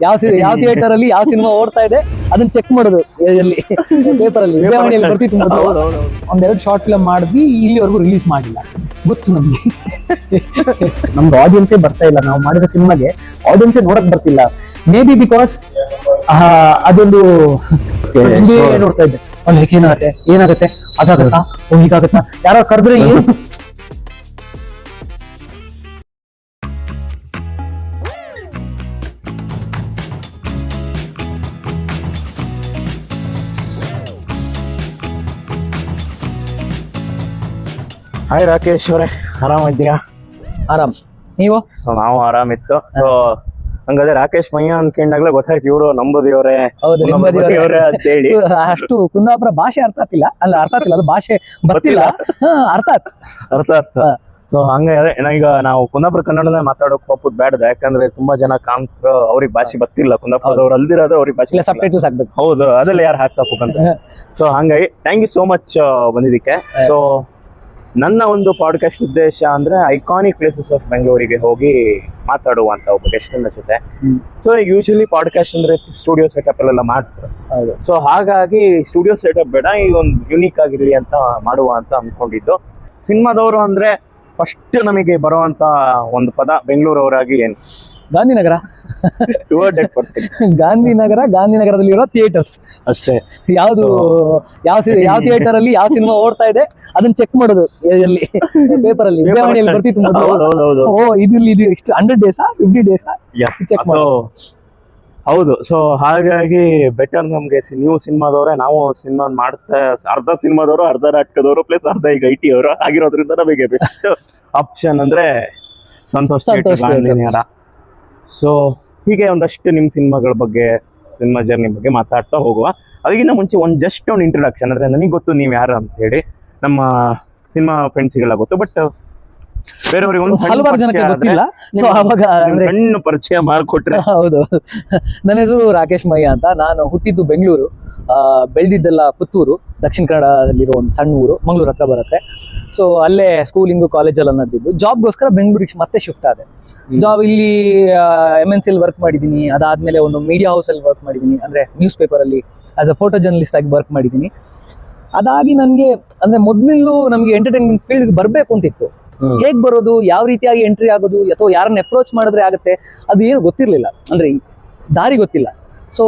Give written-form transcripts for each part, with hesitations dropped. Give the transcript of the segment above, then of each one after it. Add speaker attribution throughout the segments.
Speaker 1: ಯಾವ ಥಿಯೇಟರ್ ಅಲ್ಲಿ ಯಾವ ಸಿನಿಮಾ ಓಡ್ತಾ ಇದೆ ಅದನ್ನ ಚೆಕ್ ಮಾಡೋದು ಎಲ್ಲಿ ಪೇಪರ್ ಅಲ್ಲಿ ವಿಜಯವಾಣಿಯಲ್ಲಿ ಬರ್ತಿತ್ತು ಮೊದಲು. ಒಂದೆರಡು ಶಾರ್ಟ್ ಫಿಲ್ಮ್ ಮಾಡಿದ್ವಿ, ಇಲ್ಲಿವರೆಗೂ ರಿಲೀಸ್ ಮಾಡಿಲ್ಲ. ಗೊತ್ತು ನಮ್ಗೆ ನಮ್ದು ಆಡಿಯನ್ಸೇ ಬರ್ತಾ ಇಲ್ಲ, ನಾವು ಮಾಡಿದ ಸಿನಿಮಾಗೆ ಆಡಿಯನ್ಸೇ ನೋಡಕ್ ಬರ್ತಿಲ್ಲ. ಮೇ ಬಿ ಬಿಕಾಸ್ ಅದೊಂದು ನೋಡ್ತಾ ಇದ್ದೆ, ಏನಾಗತ್ತೆ ಅದಾಗತ್ತಾ, ಹೀಗಾಗತ್ತಾ, ಯಾರೋ ಕರೆದ್ರೆ ಏನು.
Speaker 2: ಹಾಯ್ ರಾಕೇಶ್ ಅವರೇ, ಆರಾಮಿದ್ದೀರಾ?
Speaker 1: ಆರಾಮ್, ನೀವು?
Speaker 2: ನಾವು ಆರಾಮಿತ್ತು. ಸೊ ಹಂಗಾದ್ರೆ ರಾಕೇಶ್ ಮಯ್ಯ ಅನ್ಕೊಂಡಾಗ್ಲೇ ಗೊತ್ತಾಯ್ತು ಇವರು ನಂಬದಿಯವರೇ ಅಂತ ಹೇಳಿ.
Speaker 1: ಅಷ್ಟು ಕುಂದಾಪುರ ಭಾಷೆ ಅರ್ಥ ಆಗ್ತಿಲ್ಲ, ಅದು ಭಾಷೆ ಬರ್ತಿಲ್ಲ,
Speaker 2: ಅರ್ಥ. ಸೊ ಹಂಗೆ ಈಗ ನಾವು ಕುಂದಾಪುರ ಕನ್ನಡನೇ ಮಾತಾಡೋಕ್ ಹೋಗ್ಬೋದು ಬೇಡ, ಯಾಕಂದ್ರೆ ತುಂಬಾ ಜನ ಕಾಣ್ತ ಅವ್ರಿಗೆ ಭಾಷೆ ಬರ್ತಿಲ್ಲ, ಕುಂದಾಪುರದವ್ರು ಅಲ್ದಿರೋದು ಅವ್ರಿಗೆ ಭಾಷೆ
Speaker 1: ಸಬ್ಟೈಟಲ್ಸ್ ಹಾಕ್ಬೇಕು.
Speaker 2: ಹೌದು, ಅದೆಲ್ಲ ಯಾರು ಹಾಕ್ತಾಕಂತ. ಸೊ ಹಂಗಾಗಿ ಥ್ಯಾಂಕ್ ಯು ಸೋ ಮಚ್ ಬಂದಿದ್ದಕ್ಕೆ. ಸೊ ನನ್ನ ಒಂದು ಪಾಡ್ಕಾಸ್ಟ್ ಉದ್ದೇಶ ಅಂದ್ರೆ ಐಕಾನಿಕ್ ಪ್ಲೇಸಸ್ ಆಫ್ ಬೆಂಗಳೂರಿಗೆ ಹೋಗಿ ಮಾತಾಡುವಂತ ಒಬ್ಬ ಗೆಸ್ಟ್ ಜೊತೆ. ಸೊ ಯೂಶಲಿ ಪಾಡ್ಕಾಸ್ಟ್ ಅಂದ್ರೆ ಸ್ಟುಡಿಯೋ ಸೆಟಪ್ ಅಲ್ಲೆಲ್ಲ ಮಾಡ್ತಾರೆ. ಸೊ ಹಾಗಾಗಿ ಸ್ಟುಡಿಯೋ ಸೆಟಪ್ ಬೇಡ, ಈ ಒಂದು ಯುನೀಕ್ ಆಗಿರ್ಲಿ ಅಂತ ಮಾಡುವ ಅಂತ ಅನ್ಕೊಂಡಿದ್ದು. ಸಿನಿಮಾದವರು ಅಂದ್ರೆ ಫಸ್ಟ್ ನಮಗೆ ಬರುವಂತ ಒಂದು ಪದ ಬೆಂಗಳೂರವರಾಗಿ ಏನು?
Speaker 1: ಗಾಂಧಿನಗರ. ಗಾಂಧಿನಗರದಲ್ಲಿರೋ ಥಿಯೇಟರ್ಸ್ ಅಷ್ಟೇ. ಯಾವ ಥಿಯೇಟರ್ ಅಲ್ಲಿ ಯಾವ ಸಿನಿಮಾ ಓಡ್ತಾ ಇದೆ ಅದನ್ನ ಚೆಕ್ ಮಾಡೋದು ಎಲ್ಲಿ ಪೇಪರ್ ಅಲ್ಲಿ ವಿಜಯವಾಣಿಯಲ್ಲಿ ಬರ್ತಿತ್ತು ಮೊದಲು. ಇದು ಎಷ್ಟು 100 ಡೇಸಾ 50 ಡೇಸಾ ಚೆಕ್ ಮಾಡೋದು.
Speaker 2: ಹೌದು. ಸೊ ಹಾಗಾಗಿ ಬೆಟರ್ ನಮ್ಗೆ ನೀವು ಸಿನಿಮಾದವ್ರೆ, ನಾವು ಸಿನಿಮಾ ಮಾಡ್ತಾ ಅರ್ಧ ಸಿನಿಮಾದವರು, ಅರ್ಧ ನಾಟಕದವರು, ಪ್ಲಸ್ ಅರ್ಧ ಈಗ IT ಅವರು ಆಗಿರೋದ್ರಿಂದ ನಮಗೆ ಬೆಸ್ಟ್ ಆಪ್ಷನ್ ಅಂದ್ರೆ ಸಂತೋಷ್ ಗಾಂಧಿನಗರ. ಸೊ ಹೀಗೆ ಒಂದಷ್ಟು ನಿಮ್ಮ ಸಿನಿಮಾಗಳ ಬಗ್ಗೆ, ಸಿನಿಮಾ ಜರ್ನಿ ಬಗ್ಗೆ ಮಾತಾಡ್ತಾ ಹೋಗುವ. ಅದಕ್ಕಿಂತ ಮುಂಚೆ ಜಸ್ಟ್ ಒಂದು ಇಂಟ್ರೊಡಕ್ಷನ್, ಅಂದ್ರೆ ನನಗೆ ಗೊತ್ತು ನೀವು ಯಾರು ಅಂತ ಹೇಳಿ, ನಮ್ಮ ಸಿನಿಮಾ ಫ್ರೆಂಡ್ಸ್ಗೆಲ್ಲ ಗೊತ್ತು, ಬಟ್ ಬೇರೆಯವ್ರಿಗೆ ಒಂದು
Speaker 1: ಹಲವಾರು ಜನಕ್ಕೆ ಗೊತ್ತಿಲ್ಲ. ಸೊ ಅವಾಗ
Speaker 2: ಸಣ್ಣ ಪರಿಚಯ ಮಾಡಿಕೊಟ್ರೆ.
Speaker 1: ಹೌದು, ನನ್ನ ಹೆಸರು ರಾಕೇಶ್ ಮಯ್ಯ ಅಂತ. ನಾನು ಹುಟ್ಟಿದ್ದು ಬೆಂಗಳೂರು, ಬೆಳೆದಿದ್ದೆಲ್ಲ ಪುತ್ತೂರು, ದಕ್ಷಿಣ ಕನ್ನಡದಲ್ಲಿರೋ ಒಂದು ಸಣ್ಣ ಊರು, ಮಂಗಳೂರು ಹತ್ರ ಬರುತ್ತೆ. ಸೊ ಅಲ್ಲೇ ಸ್ಕೂಲಿಂಗು ಕಾಲೇಜೆಲ್ಲ ನಡೆದಿದ್ದು. ಜಾಬ್ಗೋಸ್ಕರ ಬೆಂಗಳೂರಿಗೆ ಮತ್ತೆ ಶಿಫ್ಟ್ ಆದೆ. ಜಾಬ್ ಇಲ್ಲಿ MNC ಅಲ್ಲಿ ವರ್ಕ್ ಮಾಡಿದ್ದೀನಿ. ಅದಾದ್ಮೇಲೆ ಒಂದು ಮೀಡಿಯಾ ಹೌಸಲ್ಲಿ ವರ್ಕ್ ಮಾಡಿದ್ದೀನಿ, ಅಂದ್ರೆ ನ್ಯೂಸ್ ಪೇಪರಲ್ಲಿ ಆಸ್ ಅ ಫೋಟೋ ಜರ್ನಲಿಸ್ಟ್ ಆಗಿ ವರ್ಕ್ ಮಾಡಿದ್ದೀನಿ. ಅದಾಗಿ ನನಗೆ ಅಂದ್ರೆ ಮೊದಲು ನಮಗೆ ಎಂಟರ್ಟೈನ್ಮೆಂಟ್ ಫೀಲ್ಡ್ ಬರಬೇಕು ಅಂತಿತ್ತು. ಹೇಗ್ ಬರೋದು, ಯಾವ ರೀತಿಯಾಗಿ ಎಂಟ್ರಿ ಆಗೋದು, ಅಥವಾ ಯಾರನ್ನ ಅಪ್ರೋಚ್ ಮಾಡಿದ್ರೆ ಆಗುತ್ತೆ, ಅದು ಏನು ಗೊತ್ತಿರಲಿಲ್ಲ, ಅಂದ್ರೆ ದಾರಿ ಗೊತ್ತಿಲ್ಲ. ಸೊ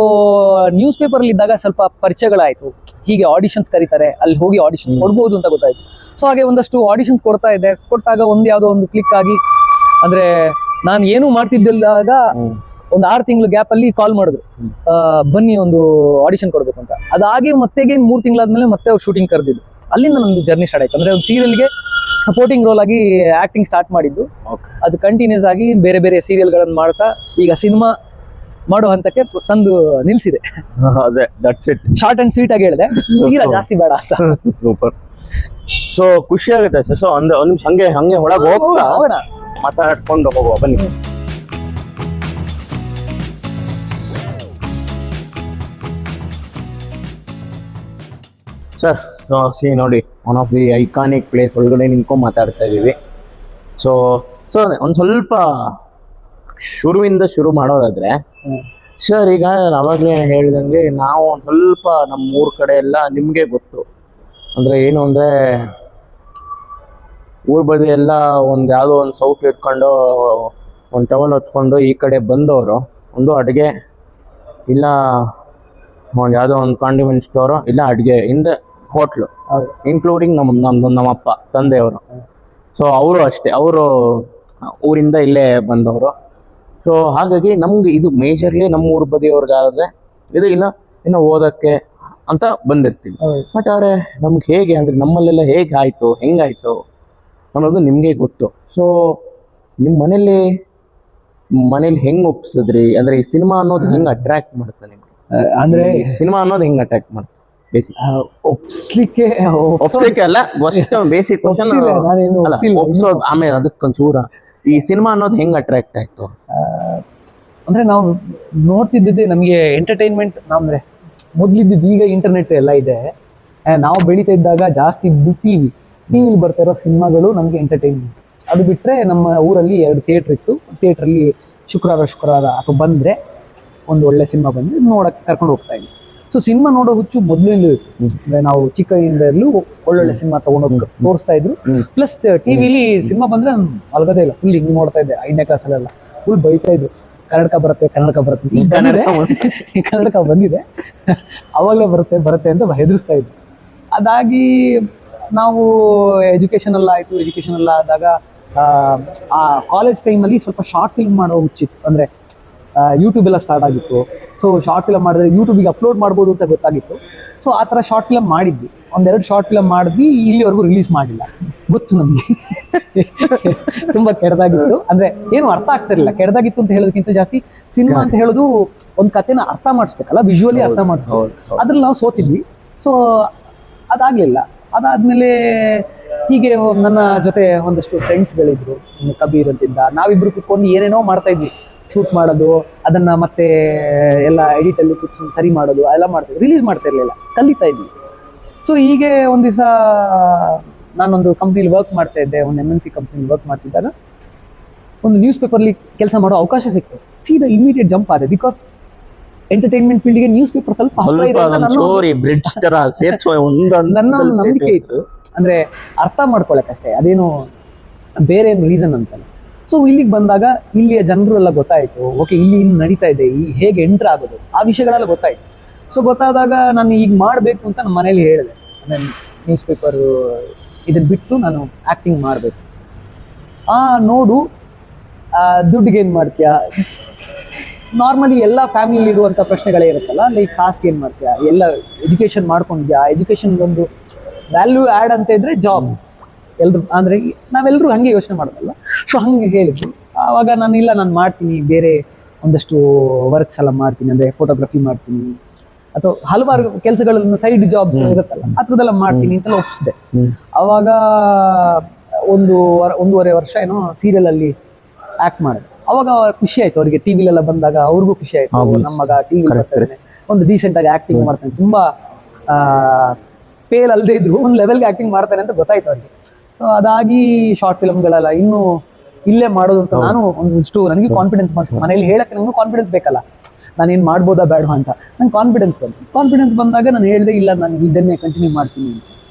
Speaker 1: ನ್ಯೂಸ್ ಪೇಪರ್ ಅಲ್ಲಿ ಇದ್ದಾಗ ಸ್ವಲ್ಪ ಪರಿಚಯಗಳಾಯ್ತು. ಹೀಗೆ ಆಡಿಷನ್ಸ್ ಕರೀತಾರೆ, ಅಲ್ಲಿ ಹೋಗಿ ಆಡಿಷನ್ಸ್ ಕೊಡ್ಬೋದು ಅಂತ ಗೊತ್ತಾಯ್ತು. ಸೊ ಹಾಗೆ ಒಂದಷ್ಟು ಆಡಿಷನ್ಸ್ ಕೊಟ್ಟಾಗ ಯಾವುದೋ ಒಂದು ಕ್ಲಿಕ್ ಆಗಿ, ಅಂದ್ರೆ ನಾನು ಏನು ಮಾಡ್ತಿದ್ದಿಲ್ದಾಗ ಒಂದು 6 ತಿಂಗಳು ಗ್ಯಾಪ್ ಅಲ್ಲಿ ಕಾಲ್ ಮಾಡಿದ್ರು, ಬನ್ನಿ ಒಂದು ಆಡಿಷನ್ ಕೊಡ್ಬೇಕು ಅಂತ. ಅದಾಗಿ ಮತ್ತೆ 3 ತಿಂಗಳಾದ್ಮೇಲೆ ಮತ್ತೆ ಅವ್ರು ಶೂಟಿಂಗ್ ಕರೆದಿದ್ದು. ಅಲ್ಲಿಂದ ನಮ್ದು ಜರ್ನಿ ಸ್ಟಾರ್ಟ್ ಆಯ್ತು. ಅಂದ್ರೆ ಒಂದು ಸೀರಿಯಲ್ಗೆ ಸಪೋರ್ಟಿಂಗ್ ರೋಲ್ ಆಗಿ ಆಕ್ಟಿಂಗ್ ಸ್ಟಾರ್ಟ್ ಮಾಡಿದ್ದು. ಅದು ಕಂಟಿನ್ಯೂಸ್ ಆಗಿ ಬೇರೆ ಬೇರೆ ಸೀರಿಯಲ್ಗಳನ್ನು ಮಾಡ್ತಾ ಈಗ ಸಿನಿಮಾ ಮಾಡೋ ಹಂತಕ್ಕೆ ತಂದು ನಿಲ್ಸಿದೆ.
Speaker 2: ಅದೇ that's it.
Speaker 1: Short and sweet ಆಗಿ ಹೇಳಿದೆ, ತೀರಾ ಜಾಸ್ತಿ ಬೇಡ ಅಂತ.
Speaker 2: ಸೂಪರ್. ಸೊ ಖುಷಿ ಆಗುತ್ತೆ ಸರ್. ಸೊ ಒಂದು ನಿಮಿಷ ಹಂಗೆ ಒಳಗೆ ಹೋಗ್ತಾ ಮಾತಾಡ್ಕೊಂಡು ಹೋಗುವ, ಬನ್ನಿ. ಸರ್ ನೋಡಿ, one of the iconic place ಒಳಗಡೆ ನಿಂತ್ಕೊಂಡು ಮಾತಾಡ್ತಾ ಇದ್ದೀವಿ. ಸೊ ಒಂದು ಸ್ವಲ್ಪ ಶುರುವಿಂದ ಶುರು ಮಾಡೋದಾದ್ರೆ ಸರ್, ಈಗ ಅವಾಗಲೇ ಹೇಳ್ದಂಗೆ ನಾವು ಒಂದು ಸ್ವಲ್ಪ ನಮ್ಮ ಊರ ಕಡೆ ಎಲ್ಲ ನಿಮಗೆ ಗೊತ್ತು, ಅಂದರೆ ಏನು ಅಂದರೆ ಊರ ಬದಿ ಎಲ್ಲ ಒಂದು ಯಾವುದೋ ಒಂದು ಸೌಟ್ ಇಟ್ಕೊಂಡು ಒಂದು ಟವಲ್ ಹೊತ್ಕೊಂಡು ಈ ಕಡೆ ಬಂದವರು ಒಂದು ಅಡುಗೆ ಇಲ್ಲ ಒಂದು ಯಾವುದೋ ಒಂದು ಕಾಂಡಿಮೆಂಟ್ ಸ್ಟೋರು ಇಲ್ಲ ಅಡುಗೆ ಇಂದ ಹೋಟ್ಲು, ಇನ್ಕ್ಲೂಡಿಂಗ್ ನಮ್ಮಪ್ಪ ತಂದೆಯವರು. ಸೊ ಅವರು ಅಷ್ಟೇ, ಅವರು ಊರಿಂದ ಇಲ್ಲೇ ಬಂದವರು. ಸೊ ಹಾಗಾಗಿ ನಮ್ಗೆ ಇದು ಮೇಜರ್ಲಿ ನಮ್ಮ ಊರ ಬದಿಯವ್ರಿಗಾದ್ರೆ ಇದು ಇನ್ನು ಓದೋಕ್ಕೆ ಅಂತ ಬಂದಿರ್ತೀವಿ. ಬಟ್ ಆದರೆ ನಮ್ಗೆ ಹೇಗೆ ಅಂದರೆ ನಮ್ಮಲ್ಲೆಲ್ಲ ಹೇಗೆ ಆಯಿತು, ಹೆಂಗಾಯಿತು ಅನ್ನೋದು ನಿಮಗೆ ಗೊತ್ತು. ಸೊ ನಿಮ್ಮ ಮನೇಲಿ ಹೆಂಗೆ ಒಪ್ಸಿದ್ರಿ, ಅಂದರೆ ಈ ಸಿನಿಮಾ ಅನ್ನೋದು ಹೆಂಗೆ ಅಟ್ರಾಕ್ಟ್ ಮಾಡುತ್ತೆ ನಿಮ್ಗೆ? ಅಂದರೆ ಸಿನಿಮಾ ಅನ್ನೋದು ಹೆಂಗೆ ಅಟ್ರಾಕ್ಟ್ ಮಾಡುತ್ತೆ?
Speaker 1: ಒಪ್ಸ್ಲಿಕ್ಕೆ
Speaker 2: ಅಲ್ಲ, ಬೇಸಿಕ್ ಕ್ವಶನ್. ಒಪ್ಸೋದು ಆಮೇಲೆ ಅದಕ್ಕೊಂಚೂರ ಈ ಸಿನಿಮಾ ಅನ್ನೋದು ಹೆಂಗ್ ಅಟ್ರಾಕ್ಟ್ ಆಯ್ತು?
Speaker 1: ಅಂದ್ರೆ ನಾವು ನೋಡ್ತಿದ್ದಿದ್ದೆ ನಮಗೆ ಎಂಟರ್ಟೈನ್ಮೆಂಟ್. ಅಂದ್ರೆ ಮೊದ್ಲಿದ್ದು ಈಗ ಇಂಟರ್ನೆಟ್ ಎಲ್ಲ ಇದೆ. ನಾವು ಬೆಳೀತಾ ಇದ್ದಾಗ ಜಾಸ್ತಿ ಇದ್ದು ಟಿವಿಲಿ ಬರ್ತಾ ಇರೋ ಸಿನಿಮಾಗಳು ನಮಗೆ ಎಂಟರ್ಟೈನ್ಮೆಂಟ್. ಅದು ಬಿಟ್ರೆ ನಮ್ಮ ಊರಲ್ಲಿ 2 ಥಿಯೇಟರ್ ಇತ್ತು. ಥಿಯೇಟರ್ ಅಲ್ಲಿ ಶುಕ್ರವಾರ ಅಥವಾ ಬಂದ್ರೆ ಒಂದು ಒಳ್ಳೆ ಸಿನಿಮಾ ಬಂದ್ರೆ ನೋಡಕ್ಕೆ ಕರ್ಕೊಂಡು ಹೋಗ್ತಾ ಇದ್ವಿ. ಸೊ ಸಿನಿಮಾ ನೋಡೋ ಹುಚ್ಚು ಮೊದಲಿಂದಲೂ ಇತ್ತು. ಅಂದ್ರೆ ನಾವು ಚಿಕ್ಕದಿಂದಲೂ ಒಳ್ಳೊಳ್ಳೆ ಸಿನಿಮಾ ತಗೊಂಡೋಗಿ ತೋರಿಸ್ತಾ ಇದ್ರು. ಪ್ಲಸ್ ಟಿವಿಲಿ ಸಿನಿಮಾ ಬಂದ್ರೆ ನಾನು ಮಲಗೋದೇ ಇಲ್ಲ, ಫುಲ್ ಹಿಂಗ್ ನೋಡ್ತಾ ಇದ್ದೆ. 5ನೇ ಕ್ಲಾಸಲ್ಲೆಲ್ಲ ಫುಲ್ ಬೈತಾ ಇದ್ರು, ಕನ್ನಡಕ ಬರುತ್ತೆ ಈಗ ಕನ್ನಡಕ ಬಂದಿದೆ ಅವಾಗಲೇ ಬರುತ್ತೆ ಅಂತ ಹೆದರ್ಸ್ತಾ ಇದ್ರು. ಅದಾಗಿ ನಾವು ಎಜುಕೇಶನ್ ಎಲ್ಲ ಆದಾಗ ಆ ಕಾಲೇಜ್ ಟೈಮಲ್ಲಿ ಸ್ವಲ್ಪ ಶಾರ್ಟ್ ಫಿಲ್ಮ್ ಮಾಡೋ ಹುಚ್ಚಿತ್ತು. ಅಂದ್ರೆ ಯೂಟ್ಯೂಬ್ ಎಲ್ಲ ಸ್ಟಾರ್ಟ್ ಆಗಿತ್ತು. ಸೊ ಶಾರ್ಟ್ ಫಿಲಮ್ ಮಾಡಿದ್ರೆ ಯೂಟ್ಯೂಬಿಗೆ ಅಪ್ಲೋಡ್ ಮಾಡ್ಬೋದು ಅಂತ ಗೊತ್ತಾಗಿತ್ತು. ಸೊ ಆ ಥರ ಶಾರ್ಟ್ ಫಿಲಮ್ ಮಾಡಿದ್ವಿ, 1-2 ಶಾರ್ಟ್ ಫಿಲಮ್ ಮಾಡಿದ್ವಿ. ಇಲ್ಲಿವರೆಗೂ ರಿಲೀಸ್ ಮಾಡಿಲ್ಲ, ಗೊತ್ತು ನಮಗೆ. ತುಂಬಾ ಕೆಟ್ಟದಾಗಿತ್ತು, ಅಂದ್ರೆ ಏನು ಅರ್ಥ ಆಗ್ತಿರ್ಲಿಲ್ಲ. ಕೆಟ್ಟದಾಗಿತ್ತು ಅಂತ ಹೇಳೋದಕ್ಕಿಂತ ಜಾಸ್ತಿ ಸಿನಿಮಾ ಅಂತ ಹೇಳೋದು ಒಂದು ಕಥೆನ ಅರ್ಥ ಮಾಡಿಸ್ಬೇಕಲ್ಲ, ವಿಜುವಲಿ ಅರ್ಥ ಮಾಡಿಸ್ಬೇಕು. ಅದ್ರಲ್ಲಿ ನಾವು ಸೋತಿದ್ವಿ. ಸೊ ಅದಾಗ್ಲಿಲ್ಲ. ಅದಾದ್ಮೇಲೆ ಹೀಗೆ ನನ್ನ ಜೊತೆ ಒಂದಷ್ಟು ಫ್ರೆಂಡ್ಸ್ಗಳಿದ್ರು, ಕಬೀರ್ ಅಂತಿದ್ದ. ನಾವಿಬ್ರು ಕುತ್ಕೊಂಡು ಏನೇನೋ ಮಾಡ್ತಾ ಇದ್ವಿ, ಶೂಟ್ ಮಾಡೋದು, ಅದನ್ನ ಮತ್ತೆ ಎಲ್ಲ ಎಡಿಟ್ ಅಲ್ಲಿ ಕೂತ್ಕೊಂಡು ಸರಿ ಮಾಡೋದು ಎಲ್ಲ ಮಾಡ್ತಿದ್ವಿ. ರಿಲೀಸ್ ಮಾಡ್ತಾ ಇರ್ಲಿಲ್ಲ, ಕಲಿತಾ ಇದ್ವಿ. ಸೊ ಹೀಗೆ ಒಂದ್ ದಿವಸ ನಾನೊಂದು ಕಂಪ್ನಿಲಿ ವರ್ಕ್ ಮಾಡ್ತಾ ಇದ್ದೆ, ಒಂದು MNC ಕಂಪ್ನಿಲಿ ವರ್ಕ್ ಮಾಡ್ತಿದ್ದಾಗ ಒಂದು ನ್ಯೂಸ್ ಪೇಪರ್ಲಿ ಕೆಲಸ ಮಾಡೋ ಅವಕಾಶ ಸಿಕ್ತು. ಸೀದಾ ಇಮಿಡಿಯೇಟ್ ಜಂಪ್ ಆದೆ. ಬಿಕಾಸ್ ಎಂಟರ್ಟೈನ್ಮೆಂಟ್ ಫೀಲ್ಡ್ಗೆ ನ್ಯೂಸ್ ಪೇಪರ್ ಸ್ವಲ್ಪ ನನ್ನ ನಂಬಿಕೆ ಇತ್ತು. ಅಂದ್ರೆ ಅರ್ಥ ಮಾಡ್ಕೊಳಕ್ಕಷ್ಟೇ, ಅದೇನು ಬೇರೆ ಏನು ರೀಸನ್ ಅಂತಲ್ಲ. ಸೊ ಇಲ್ಲಿಗೆ ಬಂದಾಗ ಇಲ್ಲಿಯ ಜನರು ಎಲ್ಲ ಗೊತ್ತಾಯ್ತು. ಓಕೆ, ಇಲ್ಲಿ ಇನ್ನು ನಡೀತಾ ಇದೆ, ಹೇಗೆ ಎಂಟ್ರ್ ಆಗೋದು, ಆ ವಿಷಯಗಳೆಲ್ಲ ಗೊತ್ತಾಯ್ತು. ಸೊ ಗೊತ್ತಾದಾಗ ನಾನು ಈಗ ಮಾಡಬೇಕು ಅಂತ ನಮ್ಮ ಮನೇಲಿ ಹೇಳಿದೆ, ನಾನು ನ್ಯೂಸ್ ಪೇಪರ್ ಇದನ್ನ ಬಿಟ್ಟು ನಾನು ಆ್ಯಕ್ಟಿಂಗ್ ಮಾಡಬೇಕು. ನೋಡು, ದುಡ್ಡಿಗೆ ಏನು ಮಾಡ್ತೀಯಾ, ನಾರ್ಮಲಿ ಎಲ್ಲ ಫ್ಯಾಮಿಲಿ ಇರುವಂಥ ಪ್ರಶ್ನೆಗಳೇ ಇರುತ್ತಲ್ಲ, ಲೈಕ್ ಕಾಸ್ಗೆ ಏನು ಮಾಡ್ತೀಯಾ, ಎಲ್ಲ ಎಜುಕೇಷನ್ ಮಾಡ್ಕೊಂಡಿದ್ಯಾ, ಎಜುಕೇಷನ್ ಒಂದು ವ್ಯಾಲ್ಯೂ ಆ್ಯಡ್ ಅಂತ ಇದ್ರೆ ಜಾಬ್. ಎಲ್ರು ಅಂದರೆ ನಾವೆಲ್ಲರೂ ಹಾಗೆ ಯೋಚನೆ ಮಾಡೋದಲ್ಲ. ಸೊ ಹಂಗೆ ಹೇಳಿದ್ರು. ಆವಾಗ ನಾನು ಮಾಡ್ತೀನಿ, ಬೇರೆ ಒಂದಷ್ಟು ವರ್ಕ್ಸ್ ಎಲ್ಲ ಮಾಡ್ತೀನಿ, ಅಂದರೆ ಫೋಟೋಗ್ರಫಿ ಮಾಡ್ತೀನಿ ಅಥವಾ ಹಲವಾರು ಕೆಲಸಗಳನ್ನು, ಸೈಡ್ ಜಾಬ್ಸ್ ಇರುತ್ತಲ್ಲ, ಆ ಥರದ್ದೆಲ್ಲ ಮಾಡ್ತೀನಿ ಅಂತೆಲ್ಲ ಒಪ್ಪಿಸಿದೆ. ಆವಾಗ 1.5 ವರ್ಷ ಏನೋ ಸೀರಿಯಲಲ್ಲಿ ಆ್ಯಕ್ಟ್ ಮಾಡಿದೆ. ಅವಾಗ ಖುಷಿ ಆಯ್ತು ಅವರಿಗೆ, ಟಿವಿಲೆಲ್ಲ ಬಂದಾಗ ಅವ್ರಿಗೂ ಖುಷಿ ಆಯ್ತು, ನಮ್ಮ ಮಗ ಟಿವಿ ಬರ್ತಾನೆ, ಒಂದು ಡೀಸೆಂಟ್ ಆಗಿ ಆಕ್ಟಿಂಗ್ ಮಾಡ್ತಾನೆ, ತುಂಬಾ ಪೇಲ್ ಅಲ್ಲದೆ ಇದ್ರು ಒಂದು ಲೆವೆಲ್ಗೆ ಆಕ್ಟಿಂಗ್ ಮಾಡ್ತಾನೆ ಅಂತ ಗೊತ್ತಾಯ್ತು ಅವ್ರಿಗೆ. ಸೊ ಅದಾಗಿ ಶಾರ್ಟ್ ಫಿಲ್ಮ್ಗಳೆಲ್ಲ ಇನ್ನೂ ಇಲ್ಲೇ ಮಾಡೋದು ಅಂತ ನಾನು ಒಂದಿಷ್ಟು, ನನಗೆ ಕಾನ್ಫಿಡೆನ್ಸ್ ಬಂತು. ಮನೇಲಿ ಹೇಳಕ್ಕೆ ನನಗೂ ಕಾನ್ಫಿಡೆನ್ಸ್ ಬೇಕಲ್ಲ, ನಾನೇನು ಮಾಡ್ಬೋದಾ ಬೇಡವಾ ಅಂತ. ನಂಗೆ ಕಾನ್ಫಿಡೆನ್ಸ್ ಬಂದಾಗ ನಾನು ಹೇಳಿದೆ, ಇಲ್ಲ ನಾನು ಇದನ್ನೇ ಕಂಟಿನ್ಯೂ ಮಾಡ್ತೀನಿ ಅಂತ.